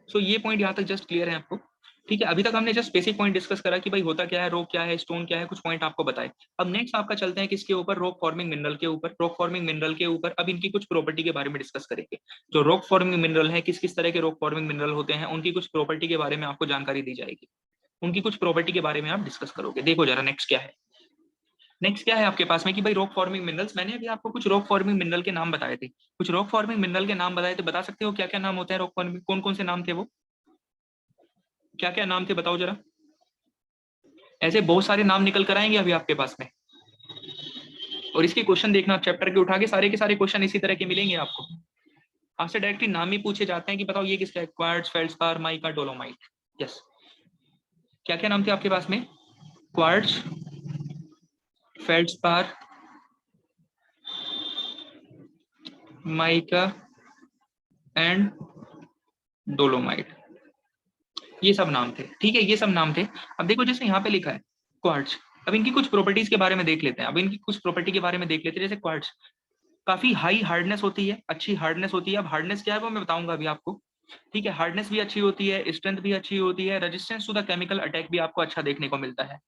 सो ये पॉइंट यहाँ तक जस्ट क्लियर है आपको, ठीक है। अभी तक हमने जस्ट बेसिक पॉइंट डिस्कस करा कि भाई होता क्या है, रॉक क्या है, स्टोन क्या है, कुछ पॉइंट आपको बताए। अब नेक्स्ट आपका चलते हैं किसके ऊपर, रॉक फॉर्मिंग मिनरल के ऊपर। रॉक फॉर्मिंग मिनरल के ऊपर अब इनकी कुछ प्रॉपर्टी के बारे में डिस्कस करेंगे। जो रॉक फॉर्मिंग मिनरल है, किस किस तरह के रॉक फॉर्मिंग मिनरल होते हैं, उनकी कुछ प्रॉपर्टी के बारे में आपको जानकारी दी जाएगी, उनकी कुछ प्रॉपर्टी के बारे में आप डिस्कस करोगे। देखो जरा नेक्स्ट क्या है, नेक्स्ट क्या है आपके पास में कि भाई रॉक फॉर्मिंग मिनरल्स। मैंने अभी आपको कुछ रॉक फॉर्मिंग मिनरल के नाम बताए थे, कुछ रॉक फॉर्मिंग मिनरल के नाम बताए थे, बता सकते हो क्या क्या नाम होते हैं रॉक फॉर्मिंग, कौन कौन से नाम थे वो, क्या क्या नाम थे बताओ जरा। ऐसे बहुत सारे नाम निकल कर आएंगे अभी आपके पास में, और इसके क्वेश्चन देखना आप चैप्टर के उठा के सारे क्वेश्चन इसी तरह के मिलेंगे आपको। आपसे डायरेक्टली नाम ही पूछे जाते हैं कि बताओ ये किसका है, quartz, feldspar, mica, dolomite. Yes, क्या क्या नाम थे आपके पास में? Quartz, feldspar, mica and dolomite, ये सब नाम थे। ठीक है, ये सब नाम थे। अब देखो जैसे यहाँ पे लिखा है क्वार्ट्ज, अब इनकी कुछ प्रॉपर्टीज के बारे में देख लेते हैं। अब इनकी कुछ प्रॉपर्टी के बारे में देख लेते हैं। जैसे क्वार्ट्ज काफी हाई हार्डनेस होती है, अच्छी हार्डनेस होती है। अब हार्डनेस क्या है वो मैं बताऊंगा अभी आपको। ठीक है, हार्डनेस भी अच्छी होती है, स्ट्रेंथ भी अच्छी होती है, resistance to the chemical attack भी आपको अच्छा देखने को मिलता है।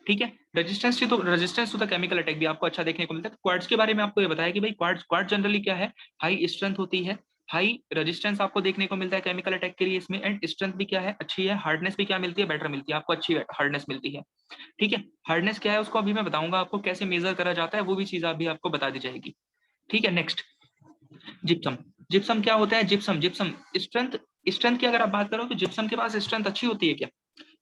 ठीक है, resistance to the chemical attack भी आपको अच्छा देखने को मिलता है। क्वार्ट्ज के बारे में आपको ये बताया कि भाई क्वार्ट्ज जनरली क्या है, हाई स्ट्रेंथ होती है, हाई रेजिस्टेंस आपको देखने को मिलता है केमिकल अटैक के लिए इसमें, एंड स्ट्रेंथ भी क्या है, अच्छी है, हार्डनेस भी क्या मिलती है, बेटर मिलती है आपको, अच्छी हार्डनेस मिलती है। ठीक है, हार्डनेस क्या है उसको अभी मैं बताऊंगा आपको, कैसे मेजर करा जाता है वो भी चीज अभी आपको बता दी जाएगी। ठीक है, नेक्स्ट जिप्सम। जिप्सम क्या होता है? जिप्सम जिप्सम स्ट्रेंथ, स्ट्रेंथ की अगर आप बात करो तो जिप्सम के पास स्ट्रेंथ अच्छी होती है क्या?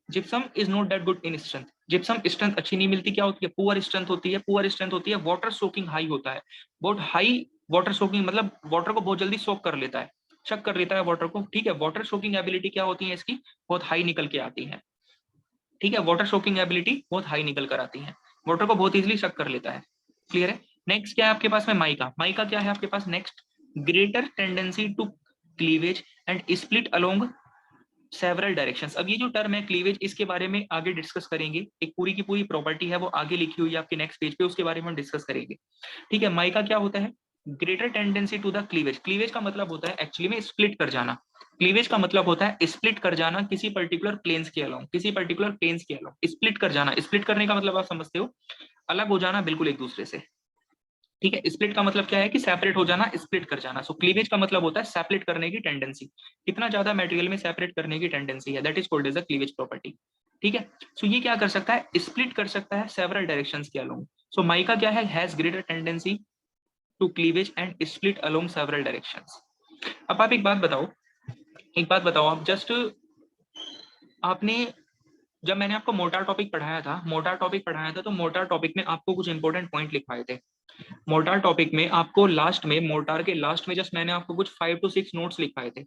Gypsum is not that good in strength. Gypsum strength अच्छी नहीं मिलती, क्या होती है, पुअर स्ट्रेंथ होती है। पुअर स्ट्रेंथ होती है, वाटर सोकिंग हाई होता है, बहुत हाई वाटर सोकिंग, मतलब वाटर को बहुत जल्दी सोक कर लेता है, शक कर लेता है वाटर को। ठीक है, वाटर सोकिंग एबिलिटी क्या होती है इसकी, बहुत हाई निकल के आती है। ठीक है, वाटर सोकिंग एबिलिटी बहुत हाई निकल कर आती है, वाटर को बहुत इजीली शक कर लेता है। क्लियर है? नेक्स्ट क्या है आपके पास में? माइका। माइका क्या है आपके पास next? Greater tendency to cleavage and split along several directions. अब ये जो टर्म है क्लीवेज, इसके बारे में आगे डिस्कस करेंगे। एक पूरी की पूरी प्रॉपर्टी है वो आगे लिखी हुई है आपके नेक्स्ट पेज पे, उसके बारे में हम डिस्कस करेंगे। ठीक है, माइका क्या होता है? Greater tendency to the cleavage. Cleavage का मतलब होता है एक्चुअली में स्प्लिट कर जाना। क्लीवेज का मतलब होता है स्प्लिट कर जाना किसी पर्टिकुलर प्लेन्स के अलोंग, किसी पर्टिकुलर प्लेन्स के अलोंग स्प्लिट कर जाना। स्प्लिट करने का मतलब आप समझते हो, अलग हो जाना बिल्कुल एक दूसरे से। ठीक है, स्प्लिट का मतलब क्या है कि सेपरेट हो जाना, स्प्लिट कर जाना। सो क्लीवेज का मतलब होता है सेपरेट करने की टेंडेंसी, कितना ज्यादा मटेरियल में सेपरेट करने की टेंडेंसी है, that is called as a cleavage property. ठीक है, सो ये क्या कर सकता है, स्प्लिट कर सकता है सेवरल डायरेक्शंस के अलोंग। सो माइका क्या है, has greater tendency to cleavage and split along several directions. अब आप एक बात बताओ, एक बात बताओ आप जस्ट, आपने जब मैंने आपको मोटार टॉपिक पढ़ाया था, मोटार टॉपिक पढ़ाया था तो मोटार टॉपिक में आपको कुछ इंपॉर्टेंट पॉइंट लिखवाए थे। मोटार टॉपिक में आपको लास्ट में, मोटार के लास्ट में जस्ट मैंने आपको कुछ 5 to 6 नोट्स लिखवाए थे।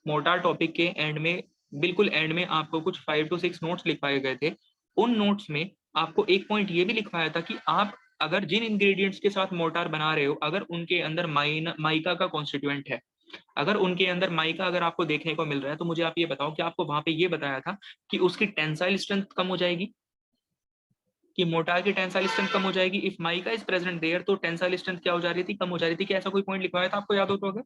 मोटार टॉपिक के एंड में, बिल्कुल एंड में आपको कुछ 5 to 6 नोट्स लिखवाए गए थे। उन नोट्स में आपको एक पॉइंट ये भी लिखवाया था कि आप अगर जिन इंग्रेडिएंट्स के साथ मोटार बना रहे हो, अगर उनके अंदर माइका का कॉन्स्टिट्यूएंट है, अगर उनके अंदर माइका अगर आपको देखने को मिल रहा है, तो मुझे आप ये बताओ कि आपको वहां पे ये बताया था कि उसकी टेंसाइल स्ट्रेंथ कम हो जाएगी, कि मोटार की टेंसाइल स्ट्रेंथ कम हो जाएगी। If mica is present there तो टेंसाइल स्ट्रेंथ क्या हो जा रही थी, कम हो जा रही थी। कि ऐसा कोई पॉइंट लिखवाया था आपको याद हो तो? अगर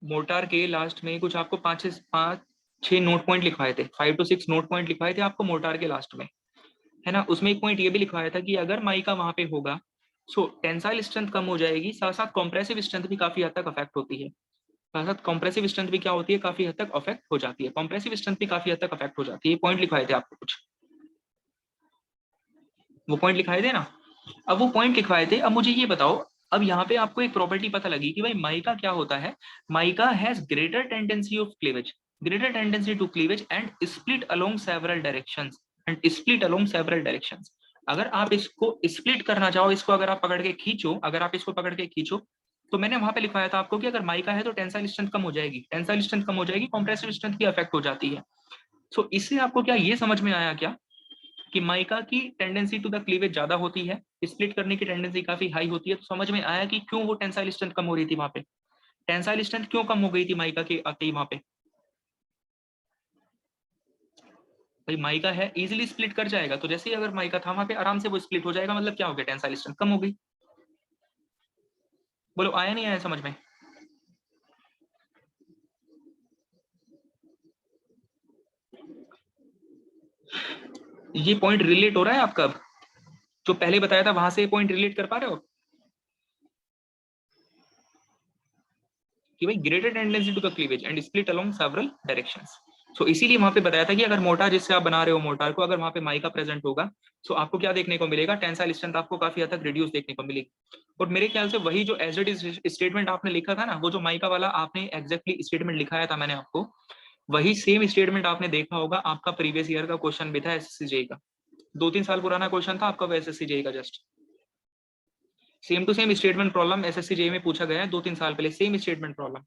मोटार के लास्ट में कुछ आपको 5-6 नोट पॉइंट लिखवाए थे, 5 to 6 नोट पॉइंट लिखवाए थे आपको मोटार के लास्ट में, है ना। उसमें एक पॉइंट ये भी लिखवाया था कि अगर माइका वहां पे होगा सो टेंसाइल स्ट्रेंथ कम हो जाएगी, साथ साथ कॉम्प्रेसिव स्ट्रेंथ भी काफी हद तक अफेक्ट होती है। साथ साथ कॉम्प्रेसिव स्ट्रेंथ भी क्या होती है, काफी हद तक अफेक्ट हो जाती है। कॉम्प्रेसिव स्ट्रेंथ भी काफी हद तक अफेक्ट हो जाती है। पॉइंट लिखवाए थे आपको कुछ, वो पॉइंट लिखाए थे ना। अब वो पॉइंट लिखवाए थे, अब मुझे ये बताओ, अब यहाँ पे आपको एक प्रॉपर्टी पता लगी कि भाई माइका क्या होता है, mica has greater tendency of cleavage, greater tendency to cleavage and split along several directions, and split along several directions. अगर आप इसको स्प्लिट करना चाहो, इसको अगर आप पकड़ के खींचो, अगर आप इसको पकड़ के खींचो, तो मैंने वहां पे लिखवाया था आपको कि अगर माइका है तो टेंसाइल स्ट्रेंथ कम हो जाएगी, टेंसाइल स्ट्रेंथ कम हो जाएगी, कॉम्प्रेसिव स्ट्रेंथ भी अफेक्ट हो जाती है। सो इससे आपको क्या ये समझ में आया क्या कि माइका की टेंडेंसी टू द क्लीवेज ज्यादा होती है, स्प्लिट करने की टेंडेंसी काफी हाई होती है। तो समझ में आया कि क्यों वो टेंसाइल स्ट्रेंथ कम हो रही थी वहां पे, टेंसाइल स्ट्रेंथ क्यों कम हो गई थी माइका के आते ही वहां पे। भाई माइका है इजीली स्प्लिट कर जाएगा, तो जैसे ही अगर माइका था वहां पे आराम से वो स्प्लिट हो जाएगा, मतलब क्या हो गया, टेंसाइल स्ट्रेंथ कम हो गई। बोलो आया नहीं आया समझ में? ये पॉइंट रिलेट हो रहा है आपका? अब जो पहले बताया था वहां से पॉइंट रिलेट कर पा रहे हो कि भाई greater tendency to the cleavage and split along several directions. So इसीलिए वहां पे बताया था कि अगर मोटार जिससे आप बना रहे हो मोटार को, अगर वहां पे माइका प्रेजेंट होगा, सो आपको क्या देखने को मिलेगा, टेंसाइल स्ट्रेंथ आपको काफी हद तक रिड्यूस देखने को मिलेगी। और मेरे ख्याल से वही जो एज इट इज स्टेटमेंट आपने लिखा था ना, वो जो माइका वाला आपने एग्जैक्टली स्टेटमेंट लिखाया था मैंने आपको, वही सेम स्टेटमेंट आपने देखा होगा, आपका प्रीवियस ईयर का क्वेश्चन भी था एसएससी जेईई का, 2-3 साल पुराना क्वेश्चन था आपका एसएससी जेईई का। Just same to same statement problem SSC JEE में पूछा गया है 2-3 साल पहले, सेम स्टेटमेंट प्रॉब्लम।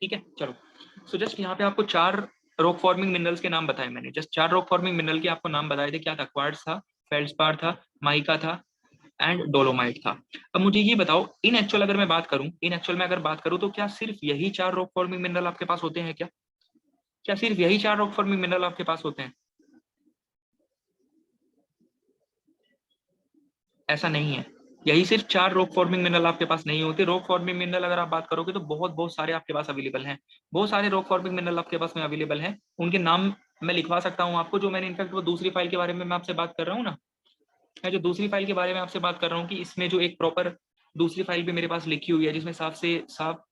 ठीक है, चलो। सो जस्ट यहाँ पे आपको 4 रॉक फॉर्मिंग मिनरल्स के नाम बताए मैंने, जस्ट 4 रॉक फॉर्मिंग मिनरल के आपको नाम बताए थे। क्या था? क्वार्ट्ज था, फेल्डस्पार था, माइका था एंड डोलोमाइट था। अब मुझे ये बताओ, इन एक्चुअल अगर मैं बात करूं, इन एक्चुअल में अगर बात करूं, तो क्या सिर्फ यही 4 रॉक फॉर्मिंग मिनरल आपके पास होते हैं क्या? क्या सिर्फ यही 4 रॉक फॉर्मिंग मिनरल आपके पास होते हैं? ऐसा नहीं है। यही सिर्फ 4 रॉक फॉर्मिंग मिनरल आपके पास नहीं होते। रॉक फॉर्मिंग मिनरल अगर आप बात करोगे तो बहुत बहुत सारे आपके पास अवेलेबल हैं। बहुत सारे रॉक फॉर्मिंग मिनरल आपके पास में अवेलेबल हैं। उनके नाम मैं लिखवा सकता हूँ आपको, जो मैंने इनफैक्ट वो दूसरी फाइल के बारे में मैं आपसे बात कर रहा हूँ ना, मैं जो दूसरी फाइल के बारे में आपसे बात कर रहा हूँ कि इसमें जो एक प्रॉपर दूसरी फाइल भी मेरे पास लिखी हुई है, जिसमें साफ से साफ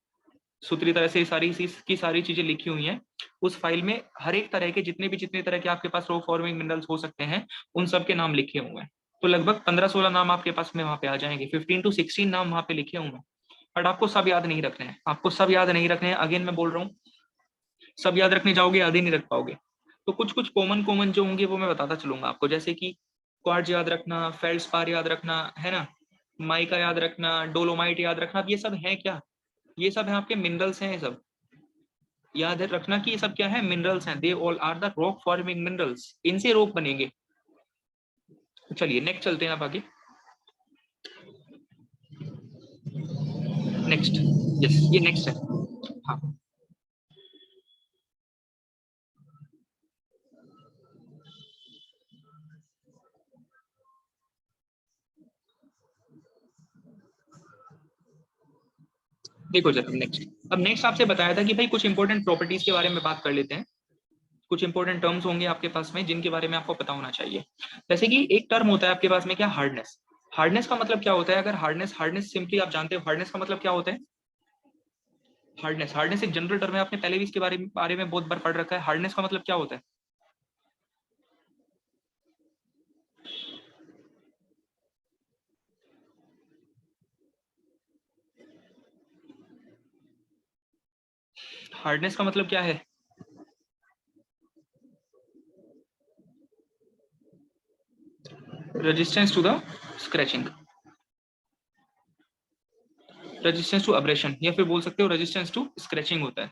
सुथरी तरह से सारी की सारी चीजें लिखी हुई हैं। उस फाइल में हर एक तरह के जितने तरह के आपके पास रॉक फॉर्मिंग मिनरल्स हो सकते हैं, उन सब के नाम लिखे हुए हैं। तो लगभग 15-16 नाम आपके पास में वहां पे आ जाएंगे, 15 to 16 नाम वहां पे लिखे हुए हैं। बट आपको सब याद नहीं रखने हैं, आपको सब याद नहीं रखने हैं। अगेन मैं बोल रहा हूँ, सब याद रखने जाओगे याद ही नहीं रख पाओगे। तो कुछ कुछ कॉमन कॉमन जो होंगे वो मैं बताता चलूंगा आपको, जैसे कि क्वार्ट्ज याद रखना, फेल्डस्पार याद रखना, है ना, माइका याद रखना, डोलोमाइट याद रखना। अब ये सब है क्या? ये सब है आपके मिनरल्स हैं। ये सब याद रखना कि ये सब क्या है? मिनरल्स हैं। They all are the rock forming minerals. इनसे रॉक बनेंगे। चलिए नेक्स्ट चलते हैं आप आगे। नेक्स्ट, यस ये नेक्स्ट है। हाँ देखो जरा नेक्स्ट। अब नेक्स्ट आपसे बताया था कि भाई कुछ इंपॉर्टेंट प्रॉपर्टीज के बारे में बात कर लेते हैं। कुछ इंपॉर्टेंट टर्म्स होंगे आपके पास में जिनके बारे में आपको पता होना चाहिए। जैसे कि एक टर्म होता है आपके पास में, क्या? हार्डनेस। हार्डनेस का मतलब क्या होता है? अगर हार्डनेस, हार्डनेस सिंपली आप जानते हो हार्डनेस का मतलब क्या होता है? हार्डनेस, हार्डनेस एक जनरल टर्म है, आपने पहले भी इसके बारे में बहुत बार पढ़ रखा है। हार्डनेस का मतलब क्या होता है? हार्डनेस का मतलब क्या है? Resistance to the scratching, resistance to abrasion, या फिर बोल सकते हो रेजिस्टेंस टू स्क्रैचिंग होता है।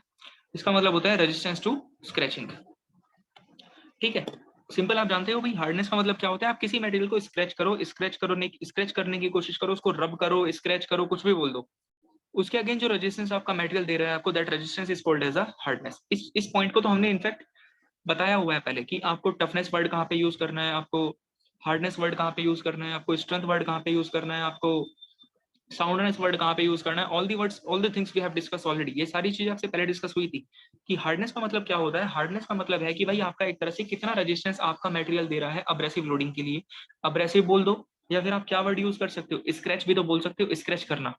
इसका मतलब होता है रेजिस्टेंस टू स्क्रैचिंग। ठीक है, सिंपल आप जानते हो भाई हार्डनेस का मतलब क्या होता है। आप किसी मटेरियल को स्क्रैच करने की कोशिश करो, उसको रब करो, स्क्रैच करो, कुछ भी बोल दो, उसके अगेंस्ट जो रेजिस्टेंस आपका मटेरियल दे रहा है आपको, that resistance is called as a hardness. इस पॉइंट को तो हमने इनफैक्ट बताया हुआ है पहले कि आपको टफनेस वर्ड कहाँ पे यूज करना है, आपको हार्डनेस वर्ड कहाँ पे यूज करना है, आपको स्ट्रेंथ वर्ड कहाँ पे यूज करना है, आपको साउंडनेस वर्ड कहाँ पे यूज करना है। All the words, all the things we have discuss already. ये सारी चीजें आपसे पहले डिस्कस हुई थी कि हार्डनेस का मतलब क्या होता है। हार्डनेस का मतलब है कि भाई आपका एक तरह से कितना रेजिस्टेंस आपका मटेरियल दे रहा है अब्रेसिव लोडिंग के लिए। अब्रेसिव बोल दो, या फिर आप क्या वर्ड यूज कर सकते हो, स्क्रैच भी तो बोल सकते हो, स्क्रैच करना।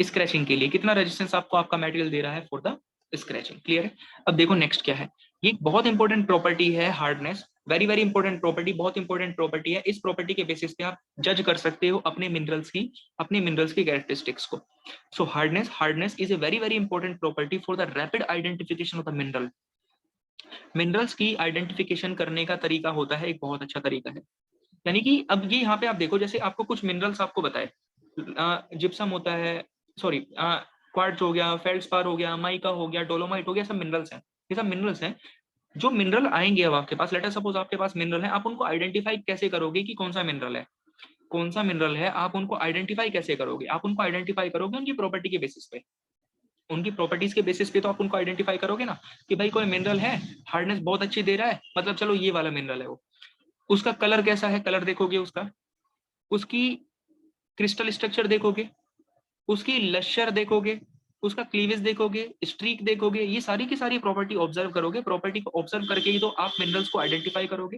स्क्रैचिंग के लिए कितना रेजिस्टेंस आपको आपका मटेरियल दे रहा है फॉर द स्क्रैचिंग। क्लियर है? अब देखो नेक्स्ट क्या है। ये बहुत इंपॉर्टेंट प्रॉपर्टी है hardness, very very important property, बहुत इंपॉर्टेंट प्रॉपर्टी है। इस प्रॉपर्टी के बेसिस पे आप जज कर सकते हो अपने मिनरल्स की कैरेक्टरिस्टिक्स को। So hardness is a very very important property for the rapid identification of the mineral. Minerals की आइडेंटिफिकेशन करने का तरीका होता है, एक बहुत अच्छा तरीका है। यानी कि अब ये यहाँ पे आप देखो, जैसे आपको कुछ मिनरल्स आपको बताए, जिप्सम होता है, सॉरी क्वार्ट्ज हो गया, फेल्डस्पार हो गया, माइका हो गया, डोलोमाइट हो गया, सब मिनरल्स हैं। ये सब मिनरल्स हैं। जो मिनरल आएंगे अब आपके पास, लेट अस सपोज आपके पास मिनरल है, आप उनको आइडेंटिफाई कैसे करोगे कि कौन सा मिनरल है? कौन सा मिनरल है, आप उनको आइडेंटिफाई कैसे करोगे? आप उनको आइडेंटिफाई करोगे उनकी प्रॉपर्टी के बेसिस पे। उनकी प्रॉपर्टीज के बेसिस पे तो आप उनको आइडेंटिफाई करोगे ना, कि भाई कोई मिनरल है, हार्डनेस बहुत अच्छी दे रहा है, मतलब चलो ये वाला मिनरल है वो। उसका कलर कैसा है, कलर देखोगे उसका, उसकी क्रिस्टल स्ट्रक्चर देखोगे, उसकी लश्यर देखोगे, उसका क्लीवेज देखोगे, स्ट्रीक देखोगे, ये सारी की सारी प्रॉपर्टी ऑब्जर्व करोगे। प्रॉपर्टी को ऑब्जर्व करके ही तो आप मिनरल्स को आइडेंटिफाई करोगे।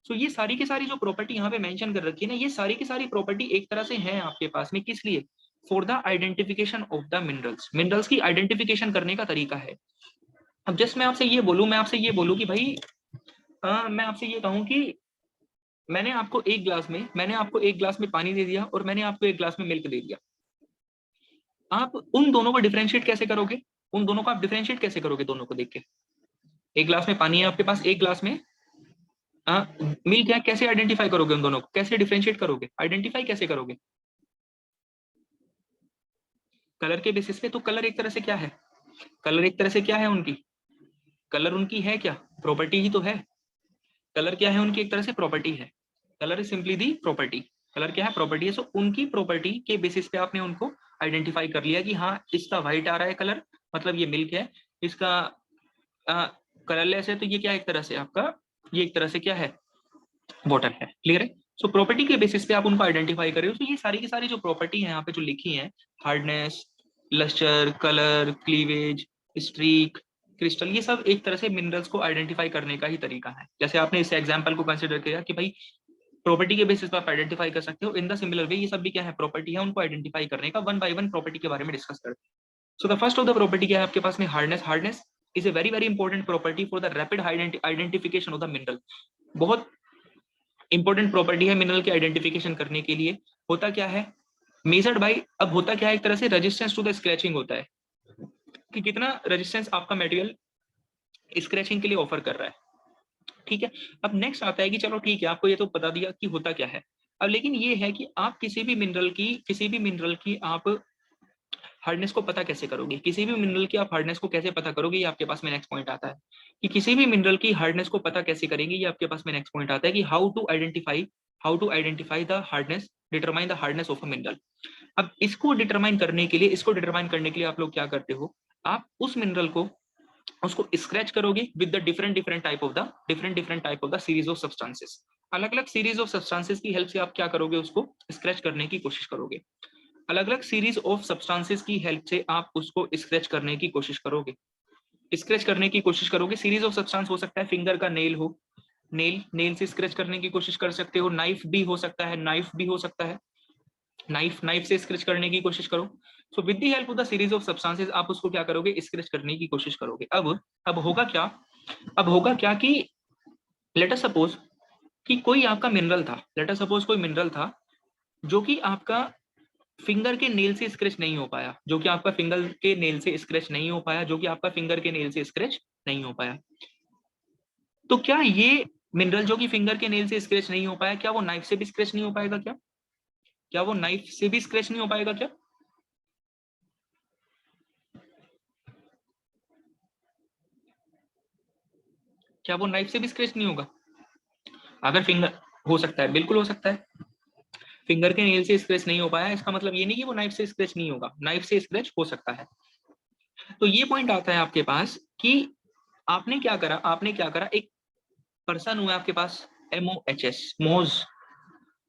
सो ये सारी की सारी जो प्रॉपर्टी यहाँ पे मेंशन कर रखी है ना, ये सारी की सारी प्रॉपर्टी एक तरह से है आपके पास में, किस लिए? For the identification of the minerals. Minerals की आइडेंटिफिकेशन करने का तरीका है। अब जस्ट मैं आपसे ये बोलूं कि भाई मैं आपसे ये कहूं कि मैंने आपको एक ग्लास में पानी दे दिया और मैंने आपको एक ग्लास में मिल्क दे दिया। आप उन दोनों को डिफरेंशिएट कैसे करोगे? उन दोनों को आप डिफरेंशिएट कैसे करोगे दोनों को देख के? एक ग्लास में पानी है आपके पास, एक ग्लास में मिल्क है, कैसे आइडेंटिफाई करोगे उन दोनों को? कैसे डिफरेंशिएट करोगे? आइडेंटिफाई कैसे करोगे? कलर के बेसिस पे। तो कलर एक तरह से क्या है? कलर एक तरह से क्या है उनकी? कलर उनकी है क्या? प्रॉपर्टी ही तो है। कलर क्या है उनकी? एक तरह से प्रॉपर्टी है। Colour is simply the property. Colour क्या है? प्रॉपर्टी है। सो उनकी प्रॉपर्टी के बेसिस पे आपने उनको आइडेंटिफाई कर लिया कि हाँ इसका व्हाइट आ रहा है कलर, मतलब ये मिल्क है। इसका कलरलेस है तो ये क्या एक तरह से आपका, ये एक तरह से क्या है? वाटर है। क्लियर है? सो प्रॉपर्टी के बेसिस पे आप उनको आइडेंटिफाई कर रहे हो। तो ये सारी की सारी जो प्रॉपर्टी है यहाँ पे जो लिखी है, hardness, lustre, colour, cleavage, streak, crystal, ये सब एक तरह से मिनरल्स को आइडेंटिफाई करने का ही तरीका है। जैसे आपने इस एग्जांपल को कंसिडर किया कि भाई प्रॉपर्टी के बेसिस पर आप आइडेंटिफाई कर सकते हो, इन द सिमिलर वे ये सब भी क्या है? प्रॉपर्टी है, उनको आइडेंटिफाई करने का वन बाय वन प्रॉपर्टी के बारे में डिस्कस करते हैं। So the first of the property क्या है आपके पास में? Hardness. Hardness is a very very important property for the rapid identification of the mineral. बहुत इंपॉर्टेंट प्रॉपर्टी है मिनरल के आइडेंटिफिकेशन करने के लिए। होता क्या है? मेजर्ड बाय, अब होता क्या है, एक तरह से रेजिस्टेंस टू द स्क्रैचिंग होता है कि कितना रेजिस्टेंस आपका मटेरियल स्क्रैचिंग के लिए ऑफर कर रहा है। ठीक है। अब नेक्स्ट आता है कि चलो ठीक है, आपको ये तो बता दिया कि होता क्या है। अब लेकिन ये है कि आप किसी भी मिनरल की आप हार्डनेस को पता कैसे करोगे? किसी भी मिनरल की आप हार्डनेस को कैसे पता करोगे? ये आपके पास में नेक्स्ट पॉइंट आता है कि किसी भी मिनरल की हार्डनेस को पता कैसे करेंगे। ये आपके पास में नेक्स्ट पॉइंट आता है कि how to identify the hardness, determine the hardness of a mineral. अब इसको डिटरमाइन करने के लिए आप लोग क्या करते हो? आप उस मिनरल को उसको स्क्रैच करोगे with the different type of the series of substances. अलग अलग सीरीज ऑफ सब्सटेंसेस की हेल्प से आप क्या करोगे? उसको स्क्रैच करने की कोशिश करोगे। अलग अलग सीरीज ऑफ सब्सटेंसेस की हेल्प से आप उसको स्क्रैच करने की कोशिश करोगे। सीरीज ऑफ सब्सटेंस हो सकता है फिंगर का नेल हो, नेल से स्क्रैच करने की कोशिश कर सकते हो। नाइफ भी हो सकता है, नाइफ से स्क्रैच करने की कोशिश करो। So with the help of the series of substances आप उसको क्या करोगे? स्क्रैच करने की कोशिश करोगे। अब होगा क्या कि लेट अस सपोज कि कोई आपका मिनरल था, कोई मिनरल था जो कि आपका फिंगर के नेल से स्क्रैच नहीं हो पाया, तो क्या ये मिनरल जो कि फिंगर के नेल से स्क्रैच नहीं हो पाया, क्या वो नाइफ से भी स्क्रैच नहीं हो पाएगा? क्या वो नाइफ से भी स्क्रैच नहीं हो पाएगा? क्या वो नाइफ से भी स्क्रैच नहीं होगा? अगर फिंगर, हो सकता है, बिल्कुल हो सकता है। फिंगर के नेल से स्क्रैच नहीं हो पाया, इसका मतलब ये नहीं कि वो नाइफ से स्क्रैच नहीं होगा, नाइफ से स्क्रैच हो सकता है। तो ये पॉइंट आता है आपके पास कि आपने क्या करा, एक पर्सन हुआ आपके पास, MOHS, मोज,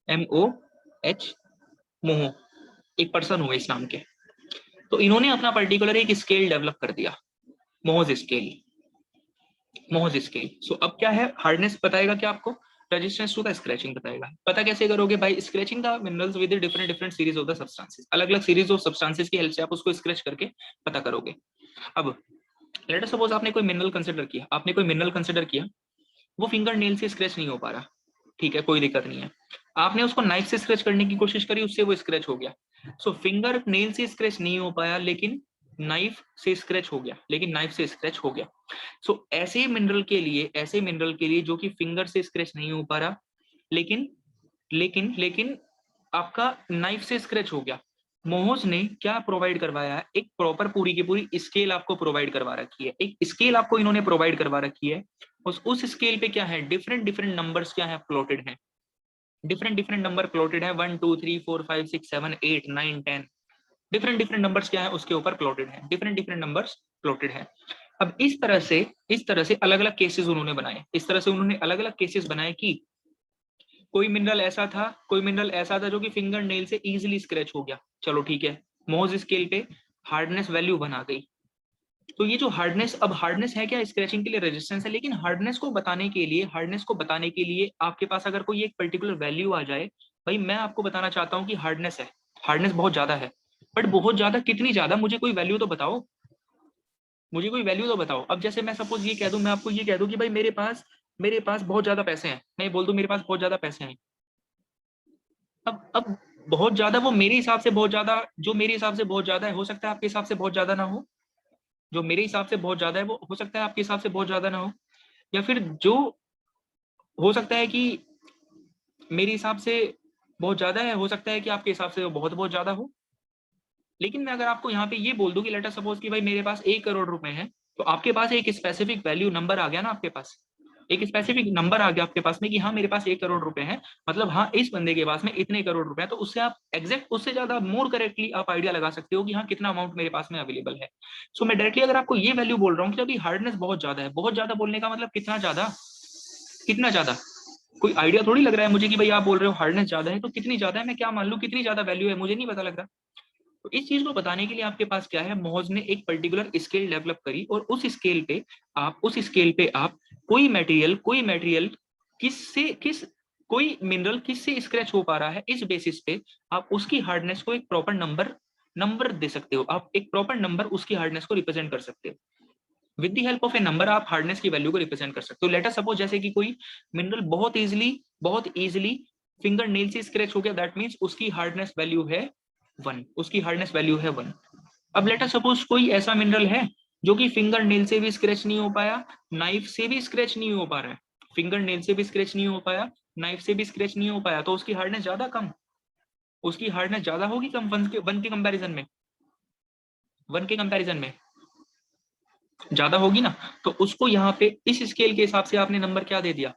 MOH, मोह, एक पर्सन हुए इस नाम के। तो इन्होंने अपना पर्टिकुलर एक स्केल डेवलप कर दिया, मोज स्केल। सो अब क्या है? हार्डनेस बताएगा क्या आपको? रेजिस्टेंस टू द स्क्रैचिंग बताएगा। पता कैसे करोगे भाई? Scratching the minerals with different different series of the substances. अलग अलग सीरीज ऑफ सब्सटेंसेस की हेल्प से आप उसको स्क्रैच करके पता करोगे। अब लेट अस सपोज आपने कोई मिनरल कंसिडर किया, वो फिंगर नेल से स्क्रैच नहीं हो पा रहा। ठीक है, कोई दिक्कत नहीं है। आपने उसको नाइफ से स्क्रैच करने की कोशिश करी, उससे वो स्क्रैच हो गया। सो फिंगर नेल से स्क्रैच नहीं हो पाया, लेकिन नाइफ से स्क्रैच हो गया। सो ऐसे मिनरल के लिए जो कि फिंगर से स्क्रैच नहीं हो पा रहा, लेकिन लेकिन आपका नाइफ से स्क्रैच हो गया, मोहस ने क्या प्रोवाइड करवाया है? एक प्रॉपर पूरी की पूरी स्केल आपको प्रोवाइड करवा रखी है। एक स्केल आपको इन्होंने प्रोवाइड करवा रखी है। उस स्केल पे क्या है? डिफरेंट डिफरेंट नंबर्स क्या है? प्लॉटेड है। डिफरेंट डिफरेंट नंबर प्लॉटेड है, 1 2 3 4 5 6 7 8 9 10। डिफरेंट डिफरेंट नंबर्स क्या है? उसके ऊपर प्लॉटेड है। डिफरेंट डिफरेंट नंबर्स प्लॉटेड है। अब इस तरह से अलग अलग केसेस उन्होंने अलग अलग केसेस बनाए कि कोई मिनरल ऐसा था जो कि फिंगर नेल से इजीली स्क्रैच हो गया। चलो ठीक है, मोज स्केल पे हार्डनेस वैल्यू बना गई। तो ये जो हार्डनेस है क्या? स्क्रैचिंग के लिए रेजिस्टेंस है। लेकिन हार्डनेस को बताने के लिए आपके पास अगर कोई एक पर्टिकुलर वैल्यू आ जाए, भाई मैं आपको बताना चाहता हूँ कि हार्डनेस है, हार्डनेस बहुत ज्यादा है, बट बहुत ज्यादा कितनी ज्यादा? मुझे कोई वैल्यू तो बताओ। अब जैसे मैं सपोज ये कह दूं, मैं आपको ये कह दूं कि भाई मेरे पास मेरे पास बहुत ज्यादा पैसे हैं, मैं बोल दूं मेरे पास बहुत ज्यादा पैसे हैं, अब बहुत ज्यादा वो मेरे हिसाब से बहुत ज्यादा, जो मेरे हिसाब से बहुत ज्यादा है हो सकता है आपके हिसाब से बहुत ज्यादा ना हो, जो मेरे हिसाब से बहुत ज्यादा है वो हो सकता है आपके हिसाब से बहुत ज्यादा ना हो, या फिर जो हो सकता है कि मेरे हिसाब से बहुत ज्यादा है, हो सकता है कि आपके हिसाब से वो बहुत बहुत ज्यादा हो। लेकिन मैं अगर आपको यहाँ पे ये बोल दूं कि लेट अस सपोज कि भाई मेरे पास 1 करोड़ रुपए हैं, तो आपके पास एक स्पेसिफिक वैल्यू नंबर आ गया ना, आपके पास एक स्पेसिफिक नंबर आ गया आपके पास में कि हाँ मेरे पास 1 करोड़ रुपए हैं, मतलब हाँ इस बंदे के पास में इतने करोड़ रुपए हैं, तो उससे आप एग्जैक्ट उससे ज्यादा मोर करेक्टली आप आइडिया लगा सकते हो कि हाँ कितना अमाउंट मेरे पास में अवेलेबल है। सो मैं डायरेक्टली अगर आपको ये वैल्यू बोल रहा हूँ कि अभी हार्डनेस बहुत ज्यादा है, बहुत ज्यादा बोलने का मतलब कितना ज्यादा, कितना ज्यादा, कोई आइडिया थोड़ी लग रहा है मुझे कि भाई आप बोल रहे हो हार्डनेस ज्यादा है, तो कितनी ज्यादा है, मैं क्या मान लूं कितनी ज्यादा वैल्यू है, मुझे नहीं पता लग रहा। तो इस चीज को बताने के लिए आपके पास क्या है, मोहज ने एक पर्टिकुलर स्केल डेवलप करी, और उस स्केल पे आप कोई मटेरियल किससे किस कोई मिनरल किससे स्क्रैच हो पा रहा है, इस बेसिस पे आप उसकी हार्डनेस को एक प्रॉपर नंबर दे सकते हो, आप एक प्रॉपर नंबर उसकी हार्डनेस को रिप्रेजेंट कर सकते हो। With the help of A number आप हार्डनेस की वैल्यू को रिप्रेजेंट कर सकते हो। लेट अस सपोज जैसे कि कोई मिनरल बहुत इजीली फिंगर नेल से स्क्रैच हो गया, दैट मींस उसकी हार्डनेस वैल्यू है 1, उसकी हार्डनेस वैल्यू है 1। अब लेट अस सपोज कोई ऐसा मिनरल है जो कि फिंगर नेल से भी स्क्रैच नहीं हो पाया, नाइफ से भी स्क्रैच नहीं हो पा रहा है, फिंगर नेल से भी स्क्रैच नहीं हो पाया, नाइफ से भी स्क्रैच नहीं हो पाया, तो उसकी हार्डनेस ज्यादा कम, उसकी हार्डनेस ज्यादा होगी कम, वन के कंपैरिजन में ज्यादा होगी ना। तो उसको यहाँ पे इस स्केल के हिसाब से आपने नंबर क्या दे दिया,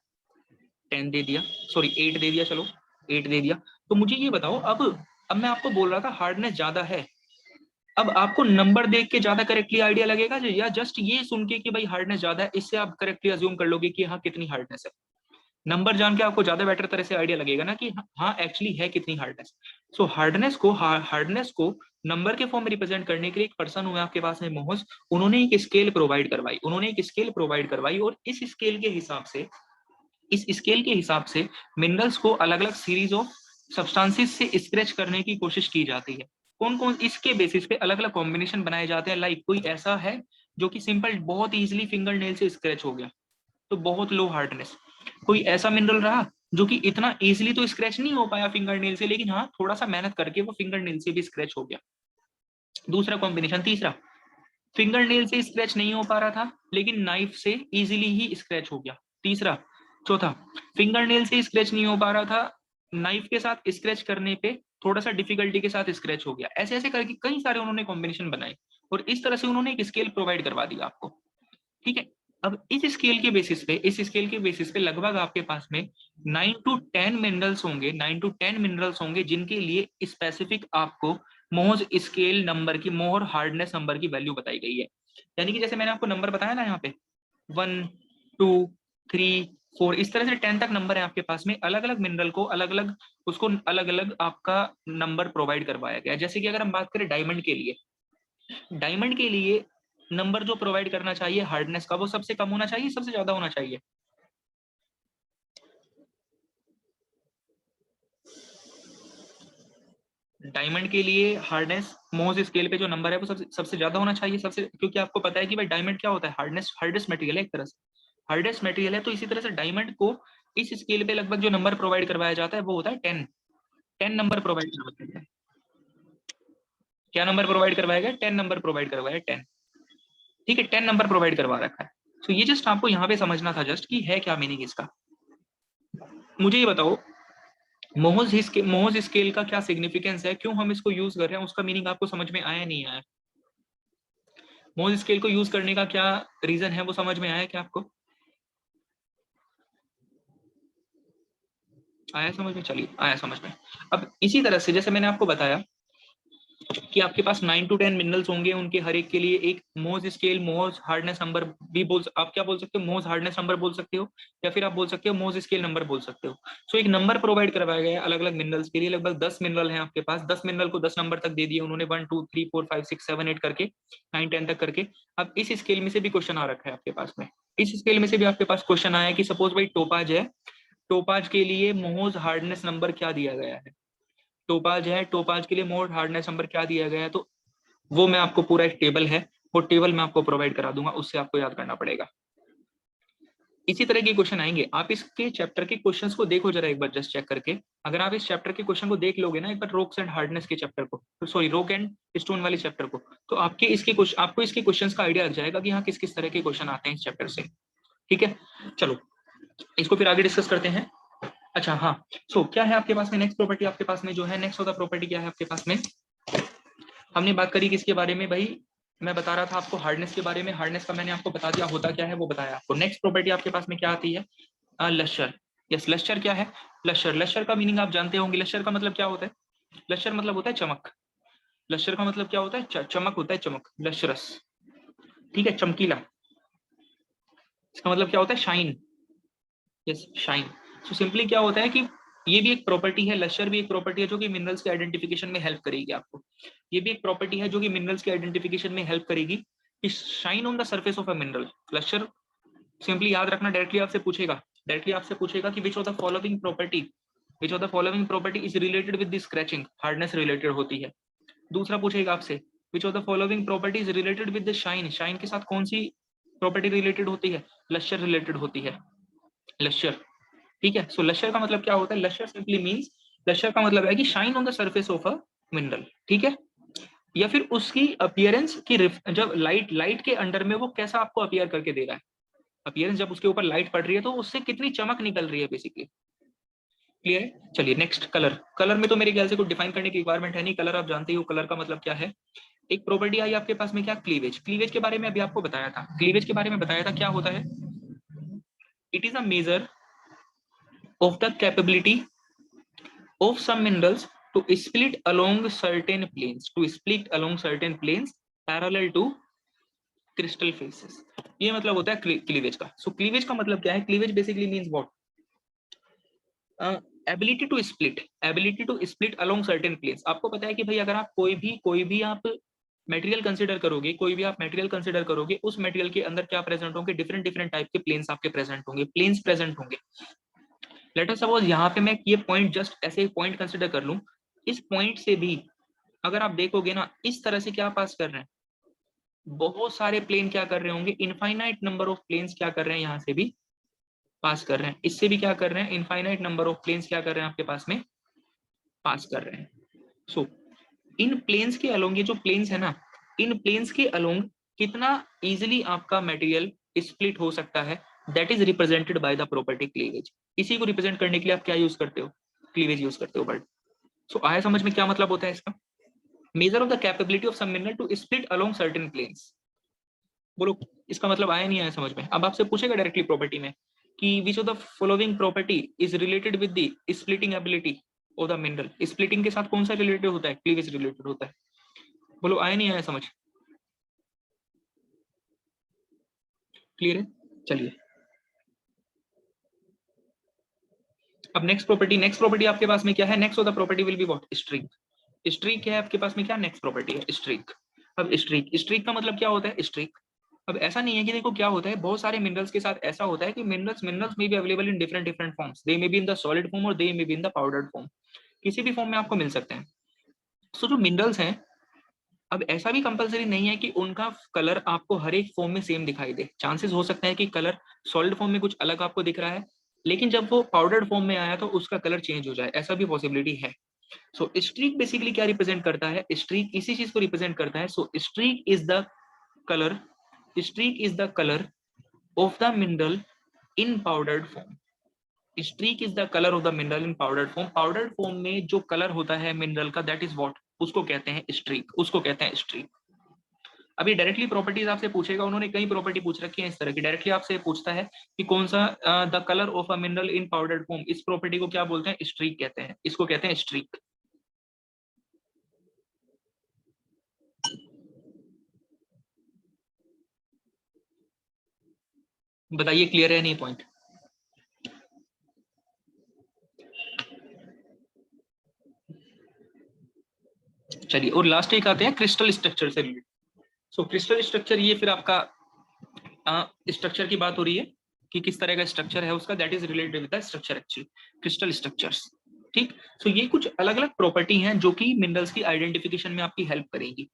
10 दे दिया, सॉरी 8 दे दिया, चलो 8 दे दिया। तो मुझे ये बताओ, अब मैं आपको बोल रहा था हार्डनेस ज्यादा है, अब आपको नंबर देख के ज्यादा करेक्टली आइडिया लगेगा या जस्ट ये सुन के कि भाई हार्डनेस ज्यादा है इससे आप करेक्टली अज्यूम कर लोगे कि हाँ कितनी हार्डनेस है। नंबर जान के आपको ज्यादा बेटर तरह से आइडिया लगेगा ना कि हाँ एक्चुअली है कितनी हार्डनेस। सो हार्डनेस को नंबर के फॉर्म में रिप्रेजेंट करने के लिए एक पर्सन हुआ आपके पास में मोहज, उन्होंने एक स्केल प्रोवाइड करवाई और इस स्केल के हिसाब से मिनरल्स को अलग अलग सीरीज ऑफ सब्सटेंसेस से स्क्रैच करने की कोशिश की जाती है। कौन कौन इसके बेसिस पे अलग अलग कॉम्बिनेशन बनाए जाते हैं, लाइक कोई ऐसा है जो कि सिंपल बहुत इजीली फिंगर नेल से स्क्रैच हो गया तो बहुत लो हार्डनेस, कोई ऐसा मिनरल रहा जो कि इतना इजीली तो स्क्रैच नहीं हो पाया फिंगर नेल से, लेकिन हाँ थोड़ा सा मेहनत करके वो फिंगर नेल से भी स्क्रैच हो गया, दूसरा कॉम्बिनेशन। तीसरा, फिंगर नेल से स्क्रैच नहीं हो पा रहा था लेकिन नाइफ से इजीली ही स्क्रैच हो गया, तीसरा। चौथा, फिंगर नेल से स्क्रैच नहीं हो पा रहा था, नाइफ के साथ स्क्रैच करने पे थोड़ा सा डिफिकल्टी के साथ स्क्रैच हो गया, ऐसे ऐसे करके कई सारे उन्होंने कॉम्बिनेशन बनाए और इस तरह से उन्होंने एक स्केल प्रोवाइड करवा दिया आपको। ठीक है, अब इस स्केल के बेसिस पे लगभग आपके पास में 9 to 10 मिनरल्स होंगे जिनके लिए स्पेसिफिक आपको मोहर स्केल नंबर की, मोहर हार्डनेस नंबर की वैल्यू बताई गई है। यानी कि जैसे मैंने आपको नंबर बताया ना यहाँ पे 1 2 3 4 इस तरह से 10 तक नंबर है आपके पास में, अलग अलग मिनरल को अलग अलग आपका नंबर प्रोवाइड करवाया गया है। जैसे कि अगर हम बात करें डायमंड के लिए नंबर जो प्रोवाइड करना चाहिए हार्डनेस का, वो सबसे कम होना चाहिए सबसे ज्यादा होना चाहिए, डायमंड के लिए हार्डनेस मोज स्केल पे जो नंबर है वो सबसे सबसे ज्यादा होना चाहिए, सबसे, क्योंकि आपको पता है कि भाई डायमंड क्या होता है, हार्डेस्ट मटेरियल है एक तरह से, हार्डेस्ट मटेरियल है, तो इसी तरह से डायमंड को इस स्केल पे लगभग जो नंबर प्रोवाइड करवाया जाता है वो होता है 10 नंबर प्रोवाइड करवाया गया है। क्या नंबर प्रोवाइड करवाया गया, 10 नंबर प्रोवाइड करवाया 10। ठीक है, 10 नंबर प्रोवाइड करवा रखा है। तो ये जस्ट आपको यहाँ पे समझना था जस्ट कि है क्या मीनिंग इसका। मुझे ये बताओ, मोहज स्केल का क्या सिग्निफिकेंस है, क्यों हम इसको यूज कर रहे हैं, उसका मीनिंग आपको समझ में आया नहीं आया? मोहज स्केल को यूज करने का क्या रीजन है वो समझ में आया क्या आपको? आया समझ में, चलिए आया समझ में। अब इसी तरह से जैसे मैंने आपको बताया कि आपके पास 9 to 10 मिनरल्स होंगे, उनके हर एक के लिए एक मोज स्केल, मोज हार्डनेस नंबर भी आप क्या बोल सकते हो, मोज हार्डनेस नंबर बोल सकते हो, या फिर आप बोल सकते हो मोज स्केल नंबर बोल सकते हो। सो एक नंबर प्रोवाइड करवाया गया है अलग अलग मिनरल्स के लिए, लगभग 10 मिनरल हैं आपके पास, 10 मिनरल को 10 नंबर तक दे दिए उन्होंने, 1 2 3 4 5 6 7 8 करके 9 10 तक करके। अब इस स्केल में से भी क्वेश्चन आ रखा है आपके पास में, इस स्केल में से भी आपके पास क्वेश्चन आया कि सपोज भाई टोपाज है, टोपाज के लिए मोज हार्डनेस नंबर क्या दिया गया है, टोपाज है, टोपाज के लिए मोड हार्डनेस नंबर क्या दिया गया है, तो वो मैं आपको पूरा एक टेबल है, वो टेबल मैं आपको प्रोवाइड करा दूंगा, उससे आपको याद करना पड़ेगा। इसी तरह के क्वेश्चन आएंगे। आप इसके चैप्टर के क्वेश्चंस को देखो जरा एक बार, जस्ट चेक करके। अगर आप इस चैप्टर के क्वेश्चन को देख लोगे ना एक बार, रॉक्स एंड हार्डनेस के चैप्टर को, सॉरी रॉक एंड स्टोन वाले चैप्टर को, तो आपको इसके क्वेश्चंस का आइडिया लग जाएगा कि हाँ किस किस तरह के क्वेश्चन आते हैं इस चैप्टर से। ठीक है, चलो इसको फिर आगे डिस्कस करते हैं। अच्छा हाँ, सो क्या है आपके पास में नेक्स्ट प्रॉपर्टी, आपके पास में जो है नेक्स्ट होता प्रॉपर्टी क्या है आपके पास में। हमने बात करी किसके बारे में भाई, मैं बता रहा था आपको हार्डनेस के बारे में। हार्डनेस का मैंने आपको बता दिया होता क्या है, वो बताया आपको। नेक्स्ट प्रॉपर्टी आपके पास में क्या आती है, लश्चर। यस, लश्चर क्या है, लश्चर, लश्चर का मीनिंग आप जानते होंगे। लश्चर का मतलब क्या होता है, लश्चर मतलब होता है चमक। लश्चर का मतलब क्या होता है, चमक होता है, चमक, लश्रस। ठीक है, चमकीला। इसका मतलब क्या होता है, shine. Yes, shine. So simply क्या होता है कि ये भी एक प्रॉपर्टी है, लश्चर भी एक प्रॉपर्टी है जो कि मिनरल्स के आइडेंटिफिकेशन में हेल्प करेगी आपको। ये भी एक प्रॉपर्टी है जो कि मिनरल्स के आइडेंटिफिकेशन में हेल्प करेगी, कि shine on the surface of a mineral. Lustre simply याद रखना, डायरेक्टली आपसे पूछेगा कि which of the following property, which of the following property is related with the scratching, hardness related होती है। दूसरा पूछेगा आपसे, which of the following property is related with the shine, shine के साथ कौन सी प्रॉपर्टी रिलेटेड होती है, लश्चर रिलेटेड होती है, लश्चर। ठीक है, सो लश्चर का मतलब क्या होता है, लश्चर सिंपली मींस, लश्चर का मतलब है कि shine on the surface of a mineral. ठीक है, या फिर उसकी अपीयरेंस की जब लाइट के अंडर में वो कैसा आपको अपीयर करके दे रहा है, अपीयरेंस जब उसके ऊपर लाइट पड़ रही है तो उससे कितनी चमक निकल रही है बेसिकली। क्लियर है, चलिए नेक्स्ट, कलर। कलर में तो मेरे ख्याल से कुछ डिफाइन करने की रिक्वायरमेंट है नहीं, कलर आप जानते ही हो, कलर का मतलब क्या है। एक प्रॉपर्टी आई आपके पास में क्या, क्लीवेज। क्लीवेज के बारे में अभी आपको बताया था, क्लीवेज के बारे में बताया था, क्या होता है, it is a major of the capability of some minerals to split along certain planes parallel to crystal faces। ये मतलब होता है क्लीवेज का। सो क्लीवेज का मतलब क्या है, cleavage basically means what, ability to split along certain planes. आपको पता है कि भाई अगर आप कोई भी आप मटेरियल कंसीडर करोगे, कोई भी आप मटेरियल कंसीडर करोगे, उस मटेरियल के अंदर क्या प्रेजेंट होंगे, डिफरेंट डिफरेंट टाइप के प्लेन्स आपके प्रेजेंट होंगे, प्लेन्स प्रेजेंट होंगे। लेट अस सपोज यहाँ पे मैं ये पॉइंट जस्ट ऐसे पॉइंट कंसीडर कर लूं, इस पॉइंट से भी अगर आप देखोगे ना, इस तरह से क्या पास कर रहे हैं, बहुत सारे प्लेन क्या कर रहे होंगे, इनफाइनाइट नंबर ऑफ प्लेन्स क्या कर रहे हैं, यहाँ से भी पास कर रहे हैं, इससे भी क्या कर रहे हैं, इनफाइनाइट नंबर ऑफ प्लेन्स क्या कर रहे हैं आपके पास में, पास कर रहे हैं। सो इन प्लेन्स के अलोंग, ये जो प्लेन्स है ना, इन प्लेन्स के अलोंग कितना इजिली आपका मटेरियल स्प्लिट हो सकता है, that is represented by the property cleavage. इसी को रिप्रेजेंट करने के लिए आप क्या यूज करते हो, क्लीवेज यूज करते हो वर्ड। सो आया समझ में क्या मतलब होता है इसका, measure of the capability of some mineral to split along certain planes. बोलो इसका मतलब आया नहीं आया समझ में। अब आपसे पूछेगा डायरेक्टली प्रॉपर्टी में कि which of the following property is related with the splitting ability of the mineral. Splitting के साथ कौन सा रिलेटेड होता है, क्लीवेज रिलेटेड होता है। बोलो आया नहीं आया समझ, क्लियर है, चलिए। अब नेक्स्ट प्रॉपर्टी आपके पास में क्या है, next of the property will be what, streak. Streak क्या है आपके पास में, क्या नेक्स्ट प्रॉपर्टी है, स्ट्रीक। अब स्ट्रीक, स्ट्रीक का मतलब क्या होता है, स्ट्रीक। अब ऐसा नहीं है कि देखो क्या होता है, बहुत सारे मिनरल्स के साथ ऐसा होता है कि मिनरल्स मिनरल्स में be available in different different forms, they may be in the solid form और they may be in the powdered form, किसी भी फॉर्म में आपको मिल सकते हैं। सो जो मिनरल्स हैं, अब ऐसा भी कंपलसरी नहीं है कि उनका कलर आपको हर एक फॉर्म में सेम दिखाई दे। चांसेस हो सकते हैं कि कलर सॉलिड फॉर्म में कुछ अलग आपको दिख रहा है, लेकिन जब वो पाउडर्ड फॉर्म में आया तो उसका कलर चेंज हो जाए, ऐसा भी पॉसिबिलिटी है। सो स्ट्रीक बेसिकली क्या रिप्रेजेंट करता है, स्ट्रीक इसी चीज को रिप्रेजेंट करता है। So streak is the colour, streak is the colour of the mineral in powdered form. Streak is the colour of the mineral in powdered form. Powdered form में जो कलर होता है मिनरल का, दैट इज व्हाट, उसको कहते हैं streak, उसको कहते हैं स्ट्रीक। अभी डायरेक्टली प्रॉपर्टीज आपसे पूछेगा, उन्होंने कई प्रॉपर्टी पूछ रखी है इस तरह की, डायरेक्टली आपसे पूछता है कि कौन सा the colour of a mineral in powdered form, इस प्रॉपर्टी को क्या बोलते हैं, स्ट्रीक कहते हैं, इसको कहते हैं स्ट्रीक। बताइए क्लियर है नहीं पॉइंट। चलिए, और लास्ट एक आते हैं क्रिस्टल स्ट्रक्चर से रिलेटेड। सो क्रिस्टल स्ट्रक्चर, ये फिर आपका स्ट्रक्चर की बात हो रही है कि किस तरह का स्ट्रक्चर है उसका, that is related with the structure actually, crystal structures. ठीक, सो ये कुछ अलग अलग प्रॉपर्टी हैं जो कि मिनरल्स की आइडेंटिफिकेशन में आपकी हेल्प करेंगी।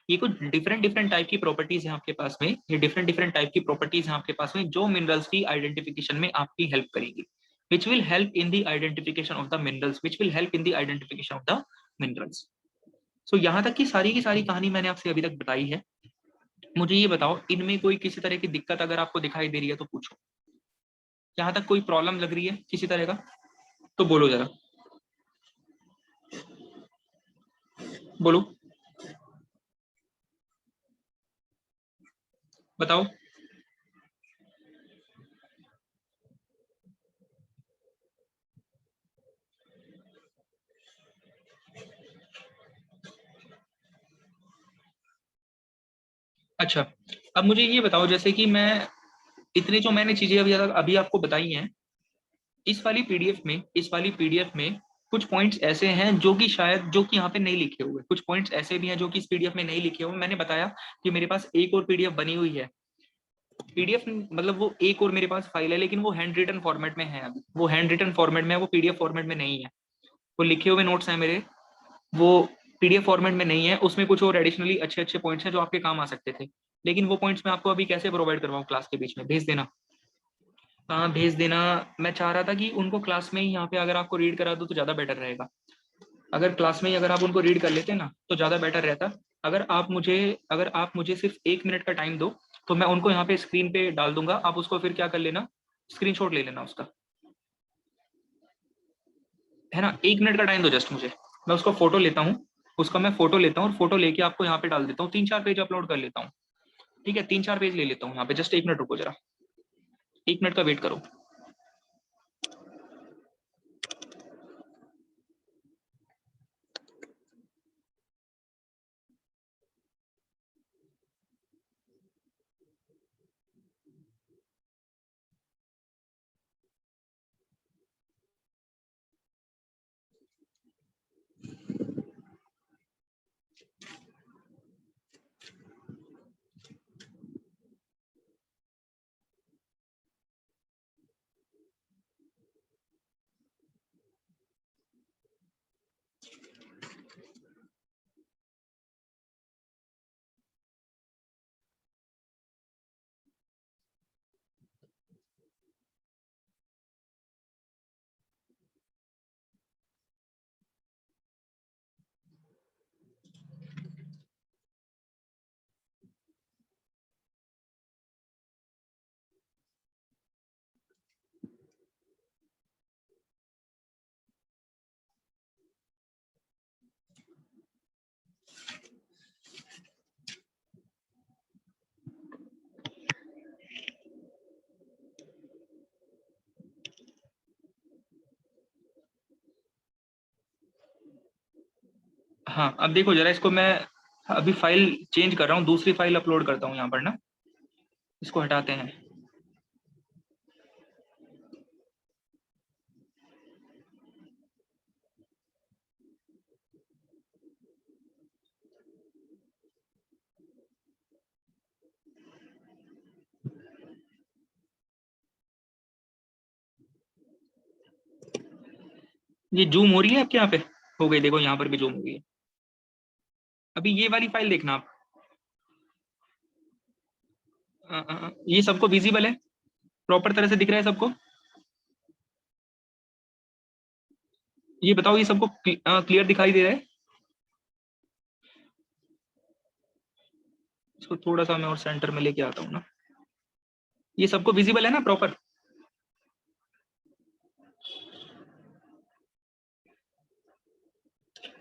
ये कुछ डिफरेंट डिफरेंट टाइप की प्रॉपर्टीज है आपके पास में, ये डिफरेंट डिफरेंट टाइप की प्रॉपर्टीज हैं आपके पास में जो मिनरल्स की आइडेंटिफिकेशन में आपकी हेल्प करेगी, which will help in the identification of the minerals, which will help in the identification of the minerals. So यहाँ तक की सारी कहानी मैंने आपसे अभी तक बताई है। मुझे ये बताओ, इनमें कोई किसी तरह की दिक्कत अगर आपको दिखाई दे रही है तो पूछो। यहाँ तक कोई प्रॉब्लम लग रही है किसी तरह का तो बोलो जरा, बोलो, बताओ। अच्छा, अब मुझे ये बताओ, जैसे कि मैं इतने जो मैंने चीजें अभी आपको बताई हैं, इस वाली पीडीएफ में कुछ पॉइंट्स ऐसे हैं जो कि शायद जो कि यहाँ पे नहीं लिखे हुए, कुछ पॉइंट्स ऐसे भी हैं जो कि इस पीडीएफ में नहीं लिखे हुए। मैंने बताया कि मेरे पास एक और पीडीएफ बनी हुई है, पीडीएफ मतलब वो एक और मेरे पास फाइल है, लेकिन वो हैंड रिटन फॉर्मेट में है। अभी वो हैंड रिटन फॉर्मेट में है, वो पीडीएफ फॉर्मेट में नहीं है। वो लिखे हुए नोट्स हैं मेरे, वो पीडीएफ फॉर्मेट में नहीं है। उसमें कुछ और एडिशनली अच्छे अच्छे पॉइंट्स हैं जो आपके काम आ सकते थे, लेकिन वो पॉइंट्स मैं आपको अभी कैसे प्रोवाइड करवाऊँ? क्लास के बीच में भेज देना। हाँ भेज देना। मैं चाह रहा था कि उनको क्लास में ही यहाँ पे अगर आपको रीड करा दूँ तो ज़्यादा बेटर रहेगा। अगर क्लास में ही अगर आप उनको रीड कर लेते ना तो ज़्यादा बेटर रहता। अगर आप मुझे सिर्फ 1 मिनट का टाइम दो तो मैं उनको यहाँ पे स्क्रीन पे डाल दूंगा। आप उसको फिर क्या कर लेना, स्क्रीनशॉट ले लेना उसका, है ना। 1 मिनट का टाइम दो जस्ट मुझे, मैं उसका फोटो लेता हूँ, उसका मैं फोटो लेता हूँ और फोटो लेके आपको यहाँ पे डाल देता हूँ। 3-4 पेज अपलोड कर लेता हूँ, ठीक है। 3-4 पेज ले लेता हूँ यहाँ पे। जस्ट 1 मिनट रुको जरा, 1 मिनट का वेट करो। हाँ अब देखो जरा, इसको मैं अभी फाइल चेंज कर रहा हूँ, दूसरी फाइल अपलोड करता हूँ यहाँ पर ना। इसको हटाते हैं। ये जूम हो रही है आपके यहाँ पे? हो गई, देखो यहाँ पर भी जूम हो गई है। अभी ये वाली फाइल देखना आप। ये सबको विजिबल है, प्रॉपर तरह से दिख रहा है सबको? ये बताओ, ये सबको क्लियर दिखाई दे रहा है? इसको थोड़ा सा मैं और सेंटर में लेके आता हूँ ना। ये सबको विजिबल है ना प्रॉपर?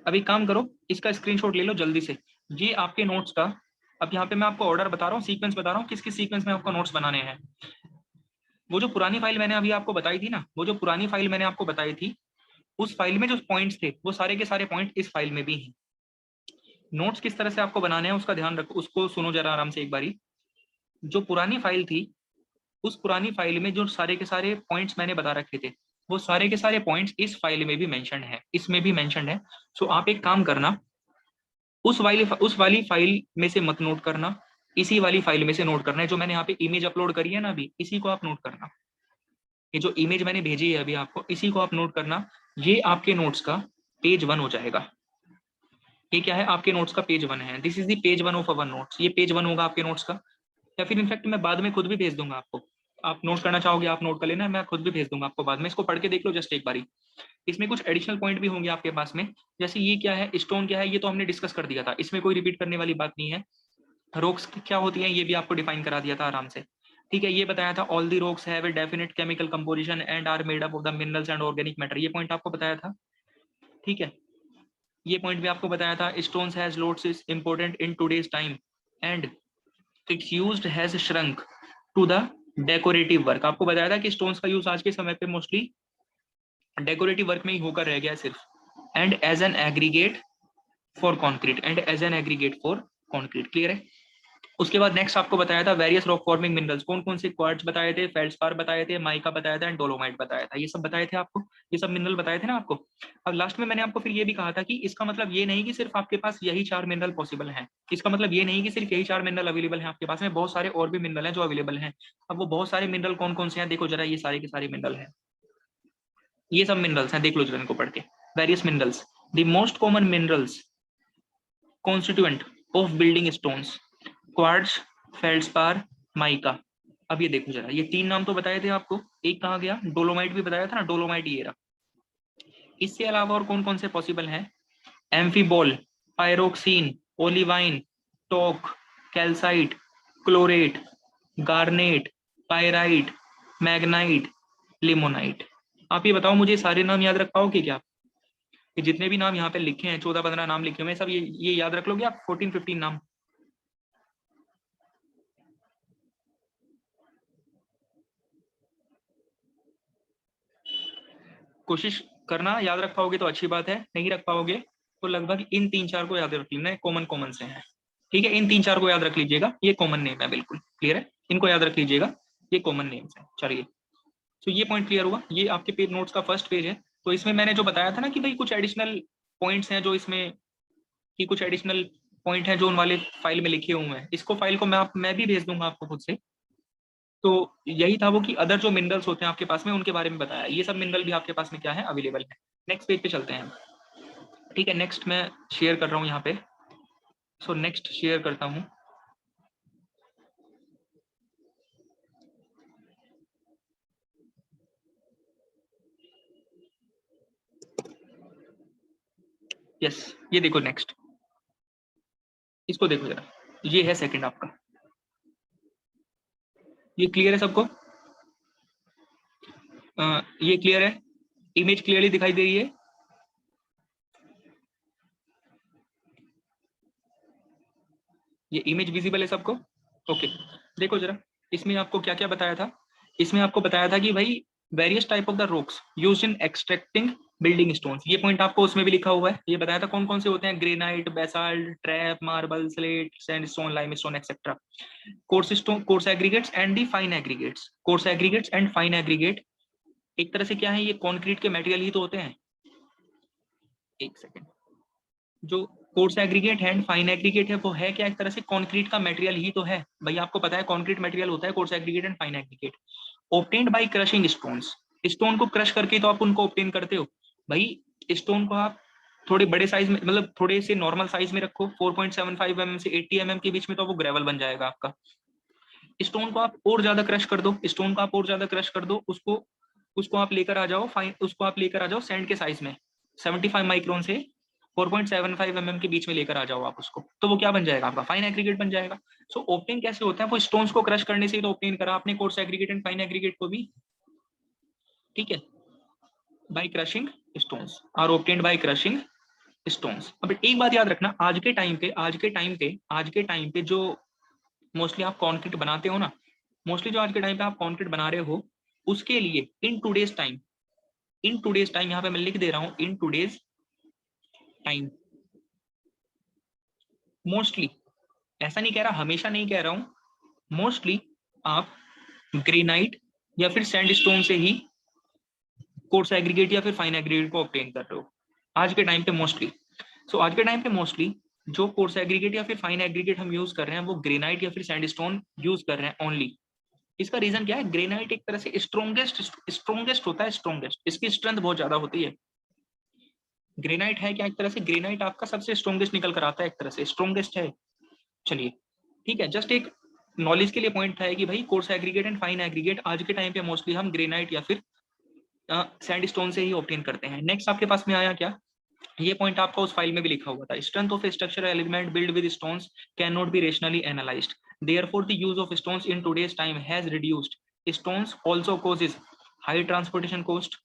अभी काम करो, इसका स्क्रीनशॉट ले लो जल्दी से। ये आपके नोट्स का, अब यहाँ पे मैं आपको ऑर्डर बता रहा हूँ, सीक्वेंस बता रहा हूँ, किस किस सीक्वेंस में आपको नोट्स बनाने हैं। वो जो पुरानी फाइल मैंने अभी आपको बताई थी ना, वो जो पुरानी फाइल मैंने आपको बताई थी, उस फाइल में जो पॉइंट्स थे वो सारे के सारे पॉइंट इस फाइल में भी हैं। नोट्स किस तरह से आपको बनाने हैं उसका ध्यान रखो, उसको सुनो जरा आराम से एक बारी। जो पुरानी फाइल थी, उस पुरानी फाइल में जो सारे के सारे पॉइंट्स मैंने बता रखे थे, वो सारे के सारे पॉइंट्स इस फाइल में भी मेंशन्ड है, इसमें भी मेंशन्ड है। सो आप एक काम करना, उस वाली फाइल में से मत नोट करना, इसी वाली फाइल में से नोट करना है। जो मैंने यहाँ पे इमेज अपलोड करी है ना अभी, इसी को आप नोट करना। ये जो इमेज मैंने भेजी है अभी आपको, इसी को आप नोट करना। ये आपके नोट्स का पेज 1 हो जाएगा। ये क्या है, आपके नोट्स का पेज 1 है। This is the page 1 of our notes. ये पेज 1 होगा आपके नोट्स का, या फिर इनफैक्ट मैं बाद में खुद भी भेज दूंगा आपको। आप नोट करना चाहोगे आप नोट कर लेना, मैं खुद भी भेज दूंगा आपको बाद में। इसको पढ़ के देख लो जस्ट एक बारी। इसमें कुछ एडिशनल पॉइंट भी होंगे आपके पास में, जैसे ये क्या है, स्टोन क्या है, ये तो हमने डिस्कस कर दिया था, इसमें कोई रिपीट करने वाली बात नहीं है। रॉक्स क्या होती हैं ये भी आपको डिफाइन करा दिया था आराम से। ठीक है, ये बताया था all the rocks have a definite chemical composition and are made up of the minerals and organic matter, ये पॉइंट आपको बताया था। ठीक है, ये पॉइंट भी आपको बताया था। Stones has loads is important in today's time and its used has shrunk to the decorative work. आपको बताया था कि स्टोन्स का यूज आज के समय पे मोस्टली डेकोरेटिव वर्क में ही होकर रह गया सिर्फ। And as an aggregate for concrete, and as an aggregate for concrete, clear है। उसके बाद नेक्स्ट आपको बताया था वेरियस रॉक फॉर्मिंग मिनरल्स, कौन कौन से, क्वार्ट्ज बताए थे, फेल्डस्पार बताए थे, माइका बताया था एंड डोलोमाइट बताया था, ये सब बताए थे आपको, ये सब मिनरल बताए थे ना आपको। अब लास्ट में मैंने आपको फिर ये भी कहा था कि इसका मतलब ये नहीं कि सिर्फ आपके पास यही 4 मिनरल पॉसिबल हैं, इसका मतलब ये नहीं कि सिर्फ यही 4 मिनरल अवेलेबल हैं आपके पास में, बहुत सारे और भी मिनरल हैं जो अवेलेबल हैं। अब वो बहुत सारे मिनरल कौन कौन से हैं, देखो जरा, ये सारे के सारे मिनरल हैं, ये सब मिनरल्स हैं, देख लो जरा इनको पढ़ के। Various minerals, the most common minerals constituent of building stones, quartz, feldspar, mica. अब ये देखो जरा, ये 3 नाम तो बताए थे आपको, एक कहाँ गया, डोलोमाइट भी बताया था ना, डोलोमाइट ये रहा। इससे अलावा और कौन कौन से पॉसिबल हैं, amphibole, pyroxene, olivine, talc, calcite, chlorite, garnet, pyrite, magnetite, limonite. आप ये बताओ मुझे सारे नाम याद रख पाओगे क्या? ये जितने भी नाम यहाँ पे लिखे हैं, 14-15 नाम लिखे हुए हैं, सब ये याद रख लोगे आप, 14-15 नाम? कोशिश करना याद रख पाओगे तो अच्छी बात है, नहीं रख पाओगे तो लगभग इन 3-4 को याद रख लेना, कॉमन कॉमन से हैं। ठीक है, इन 3-4 को याद रख लीजिएगा, ये कॉमन नेम है, बिल्कुल क्लियर है, इनको याद रख लीजिएगा, ये कॉमन नेम्स है। चलिए, तो ये पॉइंट क्लियर हुआ, ये आपके पेज नोट्स का फर्स्ट पेज है। तो इसमें मैंने जो बताया था ना कि भाई कुछ एडिशनल पॉइंट्स हैं जो इसमें, कि कुछ एडिशनल पॉइंट हैं जो उन वाले फाइल में लिखे हुए हैं, इसको फाइल को मैं भी भेज दूंगा आपको खुद से। तो यही था वो कि अदर जो मिनरल्स होते हैं आपके पास में उनके बारे में बताया, ये सब मिनरल भी आपके पास में क्या है, अवेलेबल है। नेक्स्ट पेज पे चलते हैं। ठीक है, नेक्स्ट मैं शेयर कर रहा हूँ यहाँ पे, सो नेक्स्ट शेयर करता हूँ। यस, ये देखो नेक्स्ट, इसको देखो जरा, ये है सेकंड आपका, ये क्लियर है सबको? ये क्लियर है, इमेज क्लियरली दिखाई दे रही है? ये इमेज विजिबल है सबको? ओके, देखो जरा, इसमें आपको क्या क्या बताया था, इसमें आपको बताया था कि भाई various type of the rocks used in extracting building stones, ये पॉइंट आपको उसमें भी लिखा हुआ है, ये बताया था कौन कौन से होते हैं, granite, basalt, trap, marble, slate, sandstone, limestone etcetera. Course stone, course aggregates and the fine aggregates, course aggregates and fine aggregate एक तरह से क्या है, ये कॉन्क्रीट के मटेरियल ही तो होते हैं। एक सेकेंड, जो कोर्स एग्रीगेट है, फाइन एग्रीगेट है, वो है क्या, एक तरह से कंक्रीट का मटेरियल ही तो है भाई, आपको पता है कंक्रीट मटेरियल होता है course aggregate and fine aggregate. Obtained by crushing stones, stone को क्रश करके तो आप उनको ऑब्टेन करते हो भाई। स्टोन को आप थोड़े बड़े साइज में, मतलब थोड़े से नॉर्मल साइज में रखो, 4.75 mm से 80 mm के बीच में, तो वो ग्रेवल बन जाएगा आपका। स्टोन को आप और ज्यादा क्रश कर दो, स्टोन को आप और ज्यादा क्रश कर दो, उसको उसको आप लेकर आ जाओ फाइन, उसको आप लेकर आ जाओ सैंड के साइज में, 75 माइक्रोन से 4.75 mm के बीच में लेकर आ जाओ आप उसको, तो वो क्या बन जाएगा आपका, फाइन एग्रीगेट बन जाएगा। सो ऑब्टेन कैसे होता है, वो स्टोन्स को क्रश करने से ही तो ऑब्टेन करा आपने, coarse aggregate and fine aggregate को भी। ठीक है, by crushing stones, are obtained by crushing stones. अब एक बात याद रखना, आज के टाइम पे जो मोस्टली आप कंक्रीट बनाते हो ना, मोस्टली जो आज के टाइम पे आप कंक्रीट बना रहे हो, उसके लिए इन टूडेज टाइम यहाँ पे मैं लिख दे रहा हूँ, इन टूडेज टाइम मोस्टली, ऐसा नहीं कह रहा, हमेशा नहीं कह रहा हूं, मोस्टली आप ग्रेनाइट या फिर सैंडस्टोन से ही कोर्स एग्रीगेट या फिर फाइन एग्रीगेट को ऑब्टेन कर रहे हो आज के टाइम पे मोस्टली। सो आज के टाइम पे मोस्टली जो कोर्स एग्रीगेट या फिर फाइन एग्रीगेट हम यूज कर रहे हैं, वो ग्रेनाइट या फिर सैंडस्टोन यूज कर रहे हैं ओनली। इसका रीजन क्या है, ग्रेनाइट एक तरह से स्ट्रोंगेस्ट होता है, स्ट्रोंगेस्ट, इसकी स्ट्रेंथ बहुत ज्यादा होती है। ग्रेनाइट है क्या? एक तरह से ग्रेनाइट आपका सबसे स्ट्रॉन्गेस्ट निकल कर आता है, एक तरह से स्ट्रॉन्गेस्ट है। चलिए ठीक है, जस्ट एक नॉलेज के लिए पॉइंट था कि भाई course aggregate and fine aggregate आज के टाइम पे मोस्टली हम ग्रेनाइट या फिर सैंडस्टोन से ही ऑब्टेन करते हैं। नेक्स्ट आपके पास में आया क्या, ये पॉइंट आपका उस फाइल में भी लिखा हुआ था, strength of structural element build with stones can not be rationally analysed, therefore the use of stones in today's time has reduced, stones also causes high transportation cost,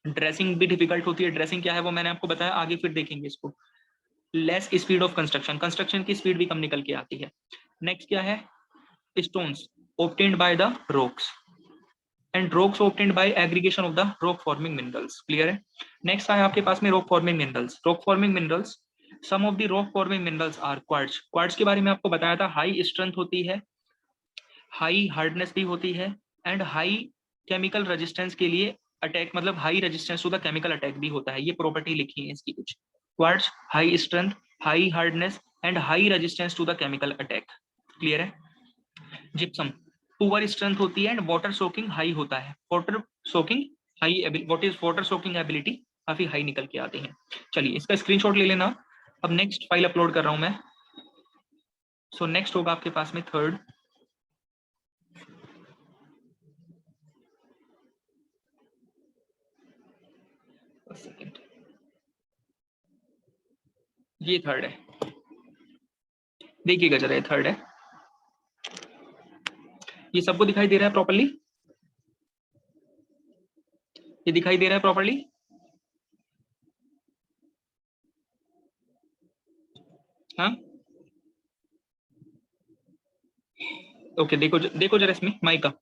dressing भी difficult होती है, dressing क्या है वो मैंने आपको बताया, आगे फिर देखेंगे इसको, less speed of construction, construction की स्पीड भी कम निकल के आती है। नेक्स्ट क्या है, stones obtained by the rocks and rocks obtained by aggregation of the rock forming minerals, clear है। नेक्स्ट आया आपके पास में rock forming minerals, rock forming minerals, some of the rock forming minerals are quartz, quartz के बारे में आपको बताया था, हाई स्ट्रेंथ होती है, हाई हार्डनेस भी होती है, एंड हाई केमिकल रेजिस्टेंस के लिए अटैक, मतलब high resistance to the chemical attack भी होता है, ये प्रॉपर्टी लिखी है इसकी कुछ, quartz high strength, high hardness and high resistance to the chemical attack, clear है। जिप्सम पुअर स्ट्रेंथ होती है एंड वाटर सोकिंग हाई होता है, water soaking high, what is water soaking ability काफी हाई निकल के आते हैं। चलिए इसका स्क्रीनशॉट ले लेना, अब नेक्स्ट फाइल अपलोड कर रहा हूं मैं। सो नेक्स्ट होगा आपके पास में थर्ड, सेकेंड, ये थर्ड है, देखिएगा जरा, ये थर्ड है, ये सबको दिखाई दे रहा है प्रॉपर्ली, ये दिखाई दे रहा है प्रॉपर्ली, हाँ ओके। देखो देखो जरा इसमें माइका,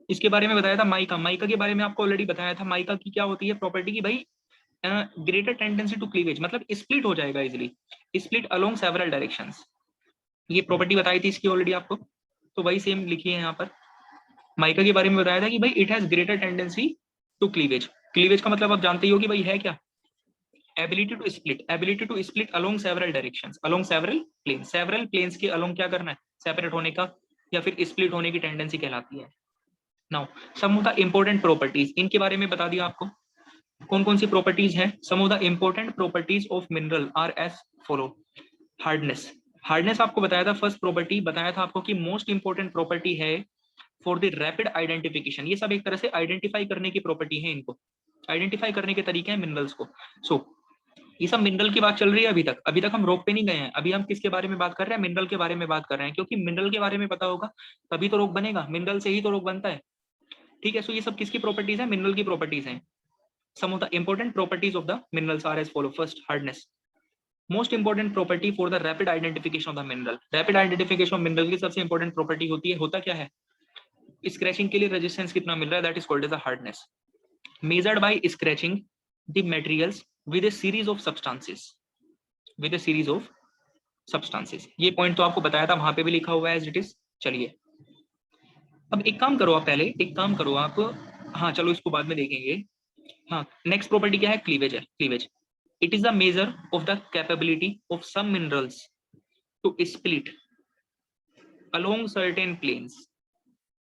इसके बारे में बताया था, माइका, माइका के बारे में आपको ऑलरेडी बताया था, माइका की क्या होती है प्रॉपर्टी की भाई, ग्रेटर टेंडेंसी टू क्लीवेज, मतलब स्प्लिट हो जाएगा easily, split along several directions, ये प्रॉपर्टी बताई थी इसकी ऑलरेडी आपको, तो वही सेम लिखी है यहाँ पर। माइका के बारे में बताया था कि भाई it has greater tendency to cleavage, cleavage का मतलब आप जानते ही हो कि भाई है क्या, ability to split, ability to split along several directions, along several plane, several planes के अलोंग क्या करना है, सेपरेट होने का या फिर स्प्लिट होने की टेंडेंसी कहलाती है। Now some of the important properties, इनके बारे में बता दिया आपको, कौन कौन सी प्रॉपर्टीज हैं, some of the important properties of mineral are as follow, hardness, hardness आपको बताया था, फर्स्ट प्रॉपर्टी बताया था आपको कि मोस्ट इंपॉर्टेंट प्रॉपर्टी है फॉर द रैपिड आइडेंटिफिकेशन, ये सब एक तरह से आइडेंटिफाई करने की प्रॉपर्टी है, इनको आइडेंटिफाई करने के तरीके हैं मिनरल्स को। सो ये सब मिनरल की बात चल रही है अभी तक, अभी तक हम रोक पे नहीं गए हैं, अभी हम किसके बारे में बात कर रहे हैं, मिनरल के बारे में बात कर रहे हैं, क्योंकि मिनरल के बारे में पता होगा तभी तो रोक बनेगा, मिनरल से ही तो रोक बनता है, ठीक है। सो ये सब किसकी प्रॉपर्टीज है, मिनरल की प्रॉपर्टीज हैं। Some of the important properties of the minerals are as follow, first hardness, most important property for the rapid identification of the mineral, rapid identification of mineral की सबसे इंपॉर्टेंट प्रॉपर्टी होती है, होता क्या है, scratching के लिए रेजिस्टेंस कितना मिल रहा है, that is called as the hardness, measured by scratching the materials with a series of substances, with a series of substances, ये पॉइंट तो आपको बताया था, वहां पे भी लिखा हुआ है एज इट इज। चलिए अब एक काम करो आप, पहले एक काम करो आप, हाँ चलो इसको बाद में देखेंगे। हाँ नेक्स्ट प्रॉपर्टी क्या है, क्लीवेज है, cleavage, it is the measure of the capability of some minerals to split along certain planes,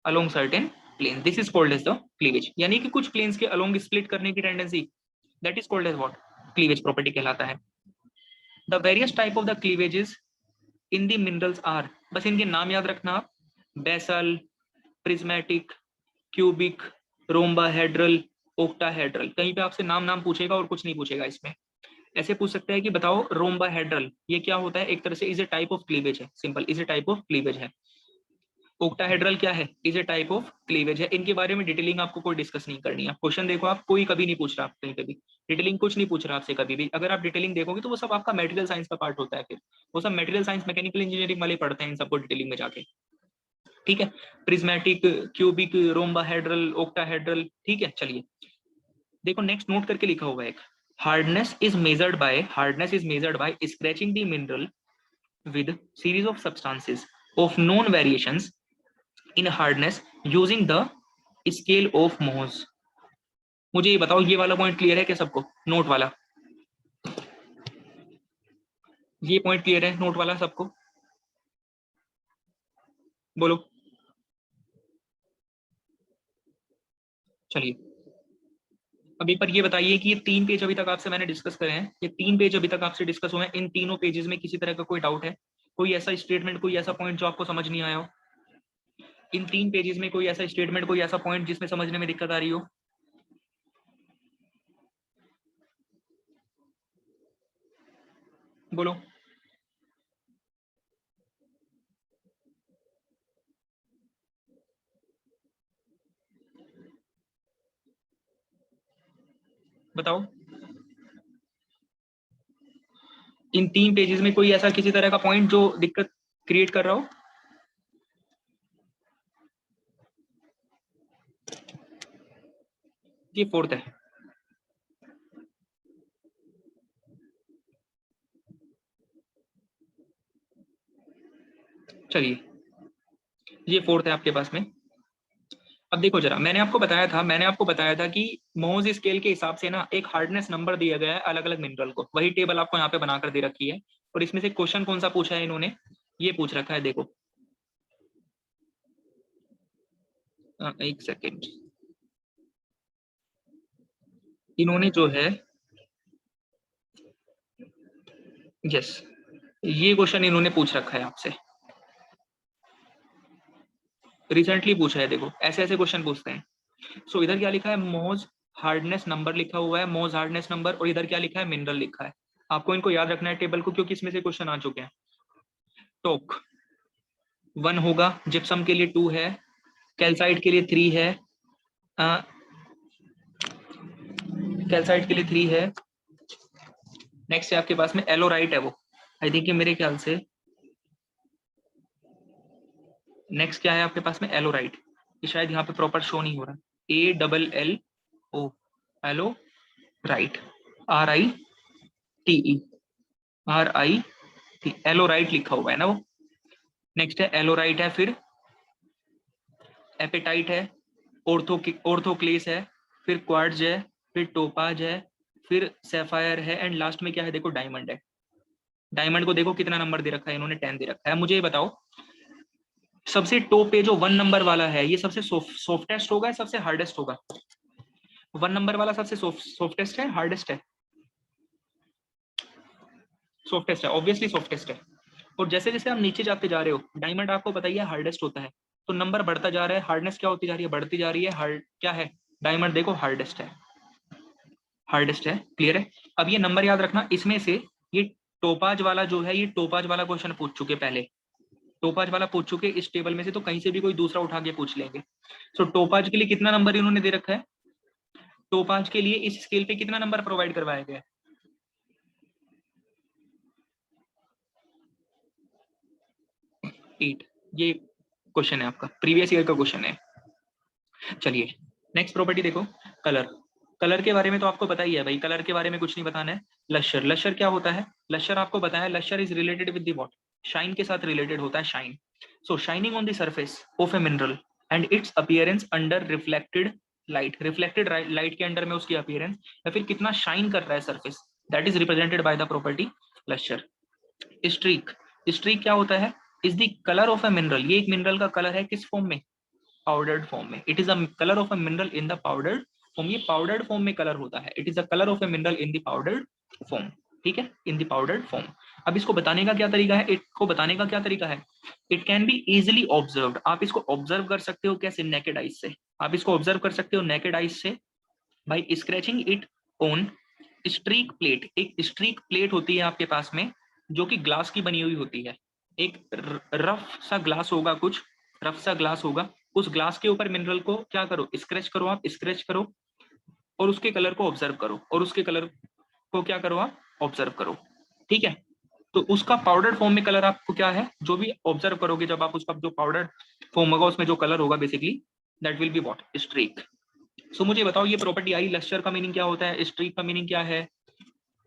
along certain plane, this is called as the cleavage, यानी कि कुछ प्लेन्स के अलोंग स्प्लिट करने की tendency, that is called as what, cleavage property कहलाता है। The various type of the cleavages in the minerals are, बस इनके नाम याद रखना आप, basal, prismatic, cubic, rhombohedral, octahedral, कहीं पे आपसे नाम नाम पूछेगा और कुछ नहीं पूछेगा इसमें, ऐसे पूछ सकता है कि बताओ रोम्बाहेड्रल ये क्या होता है, एक तरह से is a type of cleavage है, simple is a type of cleavage है। ओक्टाहेड्रल क्या है, is a type of cleavage है, इनके बारे में डिटेलिंग आपको कोई डिस्कस नहीं करनी है, क्वेश्चन देखो आप, कोई कभी नहीं पूछ रहा, आप कहीं पे भी डिटेलिंग कुछ नहीं पूछ रहा आपसे कभी भी, अगर आप डिटेलिंग देखोगे तो वो सब आपका मेटेरियल साइंस का पार्ट होता है, फिर वो सब मेटेरियल साइंस मैकेनिकल इंजीनियरिंग वाले पढ़ते हैं इन सबको डिटेलिंग में जाके, ठीक है, प्रिज्मेटिक, क्यूबिक, रोम्बाहेड्रल, ओक्टाहेड्रल, ठीक है। चलिए देखो नेक्स्ट नोट करके लिखा हुआ है एक, hardness is measured by scratching the mineral with series of substances of known variations in hardness using the scale of Mohs। मुझे ये बताओ, ये वाला पॉइंट क्लियर है क्या सबको, नोट वाला, ये पॉइंट क्लियर है नोट वाला सबको, बोलो। चलिए अभी पर ये बताइए कि ये 3 पेज अभी तक आपसे मैंने डिस्कस करे हैं, ये 3 पेज अभी तक आपसे डिस्कस हुए हैं, इन तीनों पेजेस में किसी तरह का कोई डाउट है? कोई ऐसा स्टेटमेंट, कोई ऐसा पॉइंट जो आपको समझ नहीं आया हो? इन 3 पेजेस में कोई ऐसा स्टेटमेंट, कोई ऐसा पॉइंट जिसमें समझने में दिक्कत आ रही हो? बोलो। बताओ। इन 3 पेजेस में कोई ऐसा किसी तरह का पॉइंट जो दिक्कत क्रिएट कर रहा हो? ये फोर्थ है। चलिए, ये फोर्थ है आपके पास में। अब देखो जरा, मैंने आपको बताया था कि मोज स्केल के हिसाब से ना एक हार्डनेस नंबर दिया गया है अलग अलग मिनरल को, वही टेबल आपको यहाँ पे बनाकर दे रखी है। और इसमें से क्वेश्चन कौन सा पूछा है इन्होंने? ये पूछ रखा है, देखो। एक सेकेंड। इन्होंने जो है, यस, ये क्वेश्चन इन्होंने पूछ रखा है आपसे, रिसेंटली पूछा है। देखो, ऐसे ऐसे क्वेश्चन पूछते हैं। सो इधर क्या लिखा है? मोज हार्डनेस नंबर लिखा हुआ है, मोज हार्डनेस नंबर, और इधर क्या लिखा है? मिनरल लिखा है। आपको इनको याद रखना है टेबल को, क्योंकि इसमें से क्वेश्चन आ चुके हैं। टोक 1 होगा, जिप्सम के लिए 2 है, कैल्साइट के लिए 3 है, कैल्साइट के लिए 3 है। नेक्स्ट है आपके पास में एलोराइट है, वो आई थिंक मेरे ख्याल से नेक्स्ट क्या है आपके पास में? एलोराइट। ये शायद यहाँ पे प्रॉपर शो नहीं हो रहा। ALLO, एलो राइट, RITE, RIT, एलोराइट लिखा हुआ है ना वो। नेक्स्ट है एलोराइट है, फिर एपेटाइट है, ऑर्थोक्लेस है, फिर क्वार्ट्ज है, फिर टोपाज है, फिर सैफायर है, एंड लास्ट में क्या है? देखो, डायमंड है। डायमंड को देखो कितना नंबर दे रखा है इन्होंने, 10 दे रखा है। मुझे ये बताओ, सबसे टॉप पे जो 1 नंबर वाला है, ये सबसे सॉफ्टेस्ट होगा या सबसे हार्डेस्ट होगा? 1 नंबर वाला सबसे सॉफ्टेस्ट है, हार्डेस्ट है? सॉफ्टेस्ट है, ऑब्वियसली सॉफ्टेस्ट है। और जैसे जैसे आप नीचे जाते जा रहे हो, डायमंड आपको बताइए हार्डेस्ट होता है, तो नंबर बढ़ता जा रहा है, हार्डनेस क्या होती जा रही है? बढ़ती जा रही है। हार्ड क्या है? डायमंड देखो हार्डेस्ट है, हार्डेस्ट है। क्लियर है? अब ये नंबर याद रखना, इसमें से ये टोपाज वाला जो है, ये टोपाज वाला क्वेश्चन पूछ चुके पहले, टोपाज वाला पूछ चुके इस टेबल में से, तो कहीं से भी कोई दूसरा उठा के पूछ लेंगे। सो टोपाज के लिए कितना नंबर इन्होंने दे रखा है? टोपाज के लिए इस स्केल पे कितना नंबर प्रोवाइड करवाया गया है? 8। ये क्वेश्चन है आपका, प्रीवियस ईयर का क्वेश्चन है। चलिए, नेक्स्ट प्रॉपर्टी देखो, कलर। कलर के बारे में तो आपको पता ही है भाई, कलर के बारे में कुछ नहीं बताना है। लश्यर, लश्यर क्या होता है? लश्यर आपको बताया, lustre is related with the what? Shine के साथ रिलेटेड होता है, shine. So shining on the surface of a mineral and its appearance under reflected light, reflected light के अंडर में उसकी अपीयरेंस, या फिर कितना शाइन कर रहा है surface, that is represented by the property lustre. Streak, streak क्या होता है? Is the colour of a mineral, ये एक मिनरल का कलर है, किस फॉर्म में? पाउडर्ड फॉर्म में। It is a colour of a mineral in the powdered form, ये पाउडर्ड फॉर्म में कलर होता है। It is the colour of a mineral in the powdered form. ठीक है, इन द पाउडर्ड फॉर्म। अब इसको बताने का क्या तरीका है? इसको बताने का क्या तरीका है? It can be easily observe, आप इसको ऑब्जर्व कर सकते हो कैसे? नेकेड आइज से। आप इसको ऑब्जर्व कर सकते हो नेकेड आइज से by scratching it on streak plate. एक स्ट्रीक प्लेट होती है आपके पास में, जो कि ग्लास की बनी हुई होती है। एक रफ सा ग्लास होगा, कुछ रफ सा ग्लास होगा, उस ग्लास के ऊपर मिनरल को क्या करो? स्क्रैच करो, आप स्क्रैच करो, और उसके कलर को ऑब्जर्व करो, और उसके कलर को क्या करो? आप ऑब्जर्व करो। ठीक है, तो उसका पाउडर फॉर्म में कलर आपको क्या है? जो भी ऑब्जर्व करोगे जब आप, उसका जो पाउडर फॉर्म होगा उसमें जो कलर होगा basically, that will be what? Streak. So मुझे बताओ, ये प्रॉपर्टी आई, लश्यर का मीनिंग क्या होता है, स्ट्रीक का मीनिंग क्या है?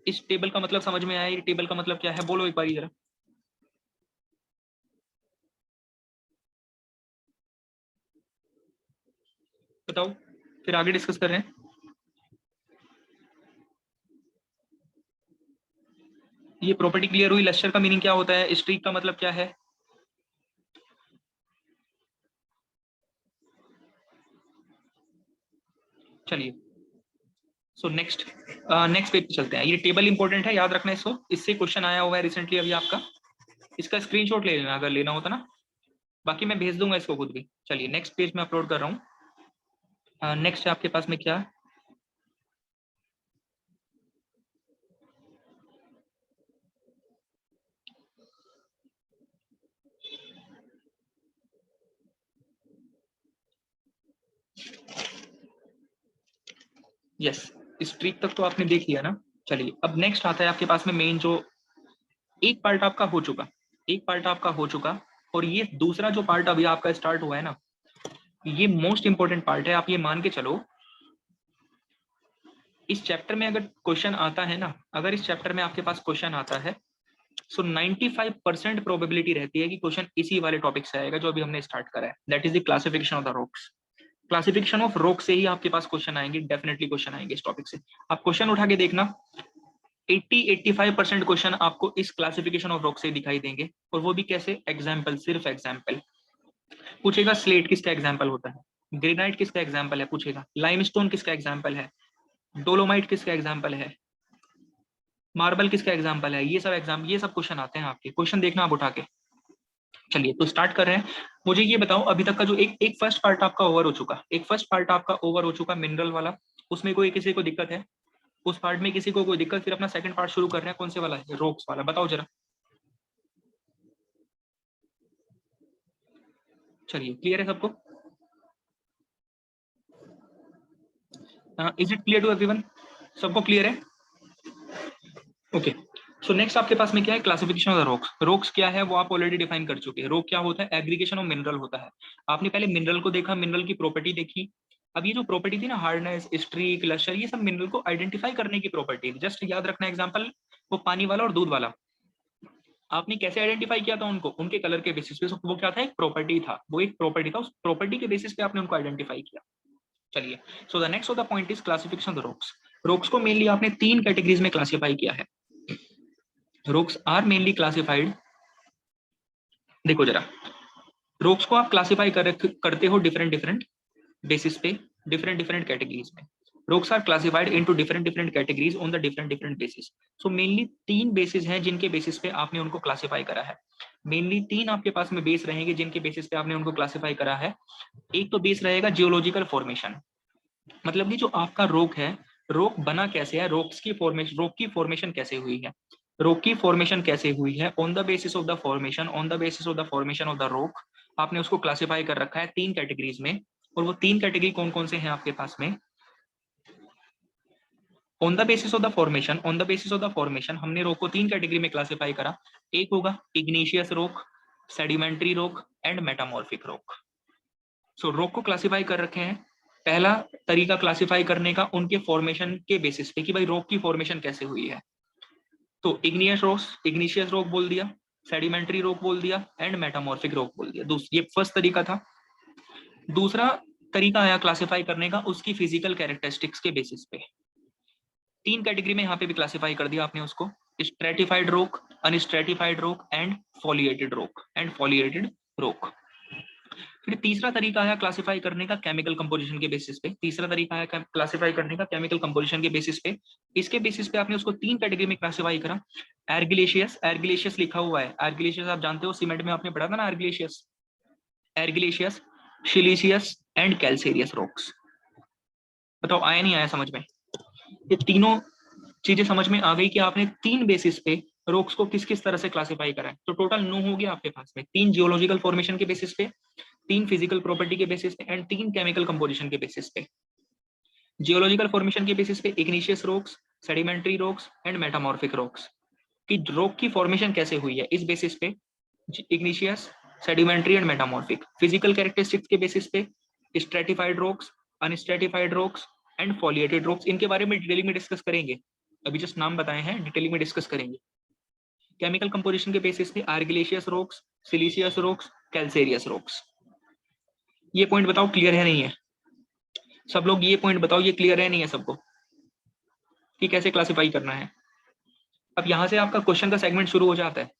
इस टेबल का मतलब समझ में आया? ये टेबल का मतलब क्या है? बोलो एक बार जरा, बताओ, फिर आगे डिस्कस कर रहे हैं। ये प्रॉपर्टी क्लियर हुई? लश्यर का मीनिंग क्या होता है, स्ट्रीक का मतलब क्या है? चलिए, सो नेक्स्ट पेज पे चलते हैं। ये टेबल इंपॉर्टेंट है, याद रखना इसको, इससे क्वेश्चन आया हुआ है रिसेंटली अभी आपका, इसका स्क्रीनशॉट ले लेना अगर लेना होता ना, बाकी मैं भेज दूंगा इसको खुद भी। चलिए नेक्स्ट पेज में अपलोड कर रहा हूँ। नेक्स्ट आपके पास में क्या, यस, इस ट्रिक तक तो आपने देख लिया ना। चलिए अब नेक्स्ट आता है आपके पास में मेन, जो एक पार्ट आपका हो चुका, एक पार्ट आपका हो चुका, और ये दूसरा जो पार्ट अभी आपका स्टार्ट हुआ है ना, ये मोस्ट इंपॉर्टेंट पार्ट है। आप ये मान के चलो, इस चैप्टर में अगर क्वेश्चन आता है ना, अगर इस चैप्टर में आपके पास क्वेश्चन आता है, सो 95% प्रोबेबिलिटी रहती है कि क्वेश्चन इसी वाले टॉपिक से आएगा जो अभी हमने स्टार्ट करा है, that is the classification of the rocks. Classification of rock से ही आपके पास क्वेश्चन आएंगे, डेफिनेटली क्वेश्चन आएंगे इस टॉपिक से। आप क्वेश्चन उठा के देखना, 80-85% क्वेश्चन आपको इस क्लासिफिकेशन ऑफ रॉक से दिखाई देंगे, और वो भी कैसे, एग्जाम्पल, सिर्फ एग्जाम्पल पूछेगा। स्लेट किसका एग्जाम्पल होता है, ग्रेनाइट किसका एग्जाम्पल है पूछेगा, लाइमस्टोन किसका एग्जाम्पल है, डोलोमाइट किसका एग्जाम्पल है, मार्बल किसका एग्जाम्पल है, ये सब क्वेश्चन आते हैं आपके। क्वेश्चन देखना आप उठा के। चलिए तो स्टार्ट कर रहे हैं। मुझे ये बताओ, अभी तक का जो एक फर्स्ट पार्ट आपका ओवर हो चुका, एक फर्स्ट पार्ट आपका ओवर हो चुका मिनरल वाला, उसमें कोई किसी को दिक्कत है, उस पार्ट में किसी को कोई दिक्कत, फिर अपना सेकंड पार्ट शुरू कर रहे हैं, कौन से वाला है, रॉक्स वाला, बताओ जरा। चलिए क्लियर है सबको, is it clear to everyone, सबको क्लियर है? ओके, सो नेक्स्ट आपके पास में क्या है, classification of the rocks. Rocks क्या है वो आप ऑलरेडी डिफाइन कर चुके हैं। रॉक क्या होता है, एग्रीगेशन ऑफ मिनरल होता है। आपने पहले मिनरल को देखा, मिनरल की प्रॉपर्टी देखी। अब ये जो प्रॉपर्टी थी ना, हार्डनेस, स्ट्रीक, लस्टर, ये सब मिनरल को आइडेंटिफाई करने की प्रॉपर्टी थी। जस्ट याद रखना एग्जांपल, वो पानी वाला और दूध वाला, आपने कैसे आइडेंटिफाई किया था उनको, उनके कलर के बेसिस पे। वो क्या था, एक प्रॉपर्टी था, वो एक प्रॉपर्टी था, उस प्रॉपर्टी के बेसिस पे आपने उनको आइडेंटिफाई किया। चलिए, so the next of the point is classification of the rocks. Rocks को मेनली आपने 3 कैटेगरीज में क्लासिफाई किया है। रॉक्स आर मेनली क्लासिफाइड, देखो जरा, रॉक्स को आप क्लासिफाई करते हो डिफरेंट बेसिस पे, डिफरेंट कैटेगरीज में। Rocks are classified into different categories on the different basis. So mainly 3 basis हैं जिनके बेसिस पे आपने उनको क्लासिफाई करा है। मेनली 3 आपके पास में बेस रहेंगे जिनके बेसिस पे आपने उनको क्लासिफाई करा है। एक तो बेस रहेगा जियोलॉजिकल फॉर्मेशन, मतलब कि जो आपका रॉक है, रॉक बना कैसे है, रॉक्स की फॉर्मेशन, रॉक की फॉर्मेशन कैसे हुई है, रॉक की फॉर्मेशन कैसे हुई है, on the basis of the formation, on the basis of the formation of the rock, आपने उसको क्लासिफाई कर रखा है 3 कैटेगरीज में। और वो 3 कैटेगरी कौन कौन से हैं आपके पास में, on the basis of the formation, on the basis of the formation हमने रॉक को 3 कैटेगरी में क्लासिफाई करा। एक होगा igneous rock, sedimentary rock and metamorphic rock. So rock को क्लासिफाई कर रखे हैं। पहला तरीका क्लासिफाई करने का उनके फॉर्मेशन के बेसिस पे कि भाई रॉक की फॉर्मेशन कैसे हुई है, तो इग्निशियस रॉक बोल दिया, सेडिमेंट्री रॉक बोल दिया एंड मेटामॉर्फिक रॉक बोल दिया। ये फर्स्ट तरीका था। दूसरा तरीका आया क्लासिफाई करने का उसकी फिजिकल कैरेक्टरिस्टिक्स के बेसिस पे। 3 कैटेगरी में यहाँ पे भी क्लासिफाई कर दिया आपने उसको, stratified rock, unstratified rock and foliated rock. फिर तीसरा तरीका है क्लासिफाई करने का केमिकल कंपोजिशन के बेसिस पे। तीसरा तरीका है क्लासिफाई करने का केमिकल कंपोजिशन के बेसिस पे। इसके बेसिस पे आपने उसको 3 कैटेगरी में क्लासिफाई करा। एर्गिलेशियस, एर्गिलेशियस लिखा हुआ है, एर्गिलेशियस आप जानते हो, सीमेंट में आपने पढ़ा था ना एर्गिलेशियस, एर्गिलेशियस, सिलिशियस एंड कैल्सेरियस रॉक्स। बताओ आया नहीं आया समझ में? ये तीनों चीजें समझ में आ गई कि आपने 3 बेसिस पे रॉक्स को किस किस तरह से क्लासिफाई करा है। तो टोटल 9 हो गया आपके पास में, 3 जियोलॉजिकल फॉर्मेशन के बेसिस पे, 3 फिजिकल प्रॉपर्टी के बेसिस पे एंड 3 केमिकल कंपोजिशन के बेसिस पे। जियोलॉजिकल फॉर्मेशन के बेसिस पे igneous rocks, sedimentary rocks and metamorphic rocks, कि रॉक की फॉर्मेशन कैसे हुई है, इस बेसिस पे igneous, sedimentary and metamorphic. Physical characteristics के बेसिस पे stratified rocks, unstratified rocks and foliated rocks. इनके बारे में डिटेलिंग में डिस्कस करेंगे, अभी जस्ट नाम बताए हैं, डिटेलिंग में डिस्कस करेंगे। केमिकल कंपोजिशन के बेसिस पे argillaceous rocks, siliceous rocks, calcareous rocks. ये पॉइंट बताओ क्लियर है नहीं है? सब लोग ये पॉइंट बताओ, ये क्लियर है नहीं है सबको कि कैसे क्लासिफाई करना है? अब यहां से आपका क्वेश्चन का सेगमेंट शुरू हो जाता है।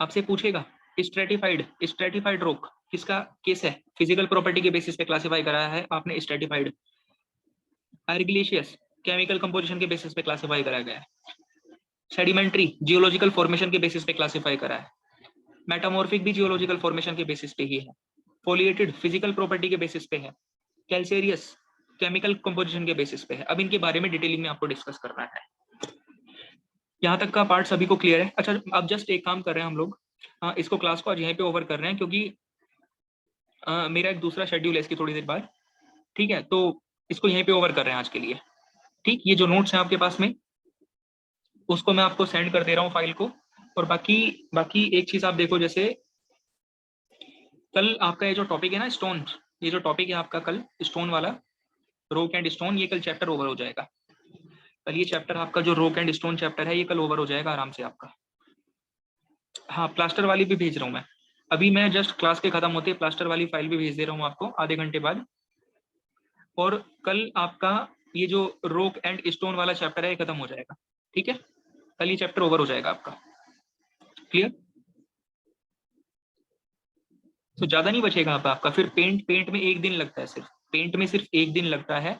आपसे पूछेगा स्ट्रेटिफाइड रॉक किसका केस है, फिजिकल प्रॉपर्टी के बेसिस पे क्लासिफाई कराया है आपने स्ट्रेटिफाइड। आर्गिलेशियस केमिकल कंपोजिशन के बेसिस पे क्लासिफाई करा गया है। सेडिमेंट्री जियोलॉजिकल फॉर्मेशन के बेसिस पे क्लासिफाई करा है। मेटामॉर्फिक भी जियोलॉजिकल फॉर्मेशन के बेसिस पे ही है। फोलिएटेड फिजिकल प्रॉपर्टी के बेसिस पे है। कैल्सेरियस केमिकल कंपोजिशन के बेसिस पे है। अब इनके बारे में डिटेलिंग में आपको डिस्कस करना है। यहाँ तक का पार्ट सभी को क्लियर है? अच्छा, अब जस्ट एक काम कर रहे हैं हम लोग, इसको क्लास को आज यहीं पे ओवर कर रहे हैं, क्योंकि मेरा एक दूसरा शेड्यूल है इसकी थोड़ी देर बाद। ठीक है, तो इसको यहीं पे ओवर कर रहे हैं आज के लिए। ठीक, ये जो नोट्स हैं आपके पास में, उसको मैं आपको सेंड कर दे रहा हूँ फाइल को। और बाकी एक चीज आप देखो, जैसे कल आपका ये जो टॉपिक है ना स्टोन, ये जो टॉपिक है आपका कल स्टोन वाला, रॉक एंड स्टोन, ये कल चैप्टर ओवर हो जाएगा। कल ये चैप्टर आपका जो रॉक एंड स्टोन चैप्टर है, ये कल ओवर हो जाएगा आराम से आपका। हाँ, प्लास्टर वाली भी भेज रहा हूँ मैं अभी। मैं जस्ट क्लास के खत्म होते प्लास्टर वाली फाइल भी भेज दे रहा हूँ आपको आधे घंटे बाद। और कल आपका ये जो रॉक एंड स्टोन वाला चैप्टर है ये खत्म हो जाएगा। ठीक है, कल ये चैप्टर ओवर हो जाएगा आपका। क्लियर? तो ज्यादा नहीं बचेगा आपका। फिर पेंट में एक दिन लगता है, सिर्फ पेंट में सिर्फ एक दिन लगता है।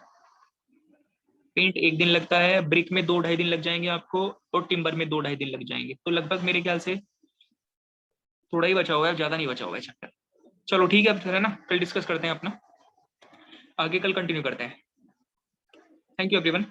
पेंट एक दिन लगता है, ब्रिक में 2-2.5 दिन लग जाएंगे आपको, और टिम्बर में 2-2.5 दिन लग जाएंगे। तो लगभग मेरे ख्याल से थोड़ा ही बचा हुआ है, ज्यादा नहीं बचा हुआ है चैप्टर। चलो ठीक है, अब है ना, कल डिस्कस करते हैं अपना, आगे कल कंटिन्यू करते हैं। Thank you everyone.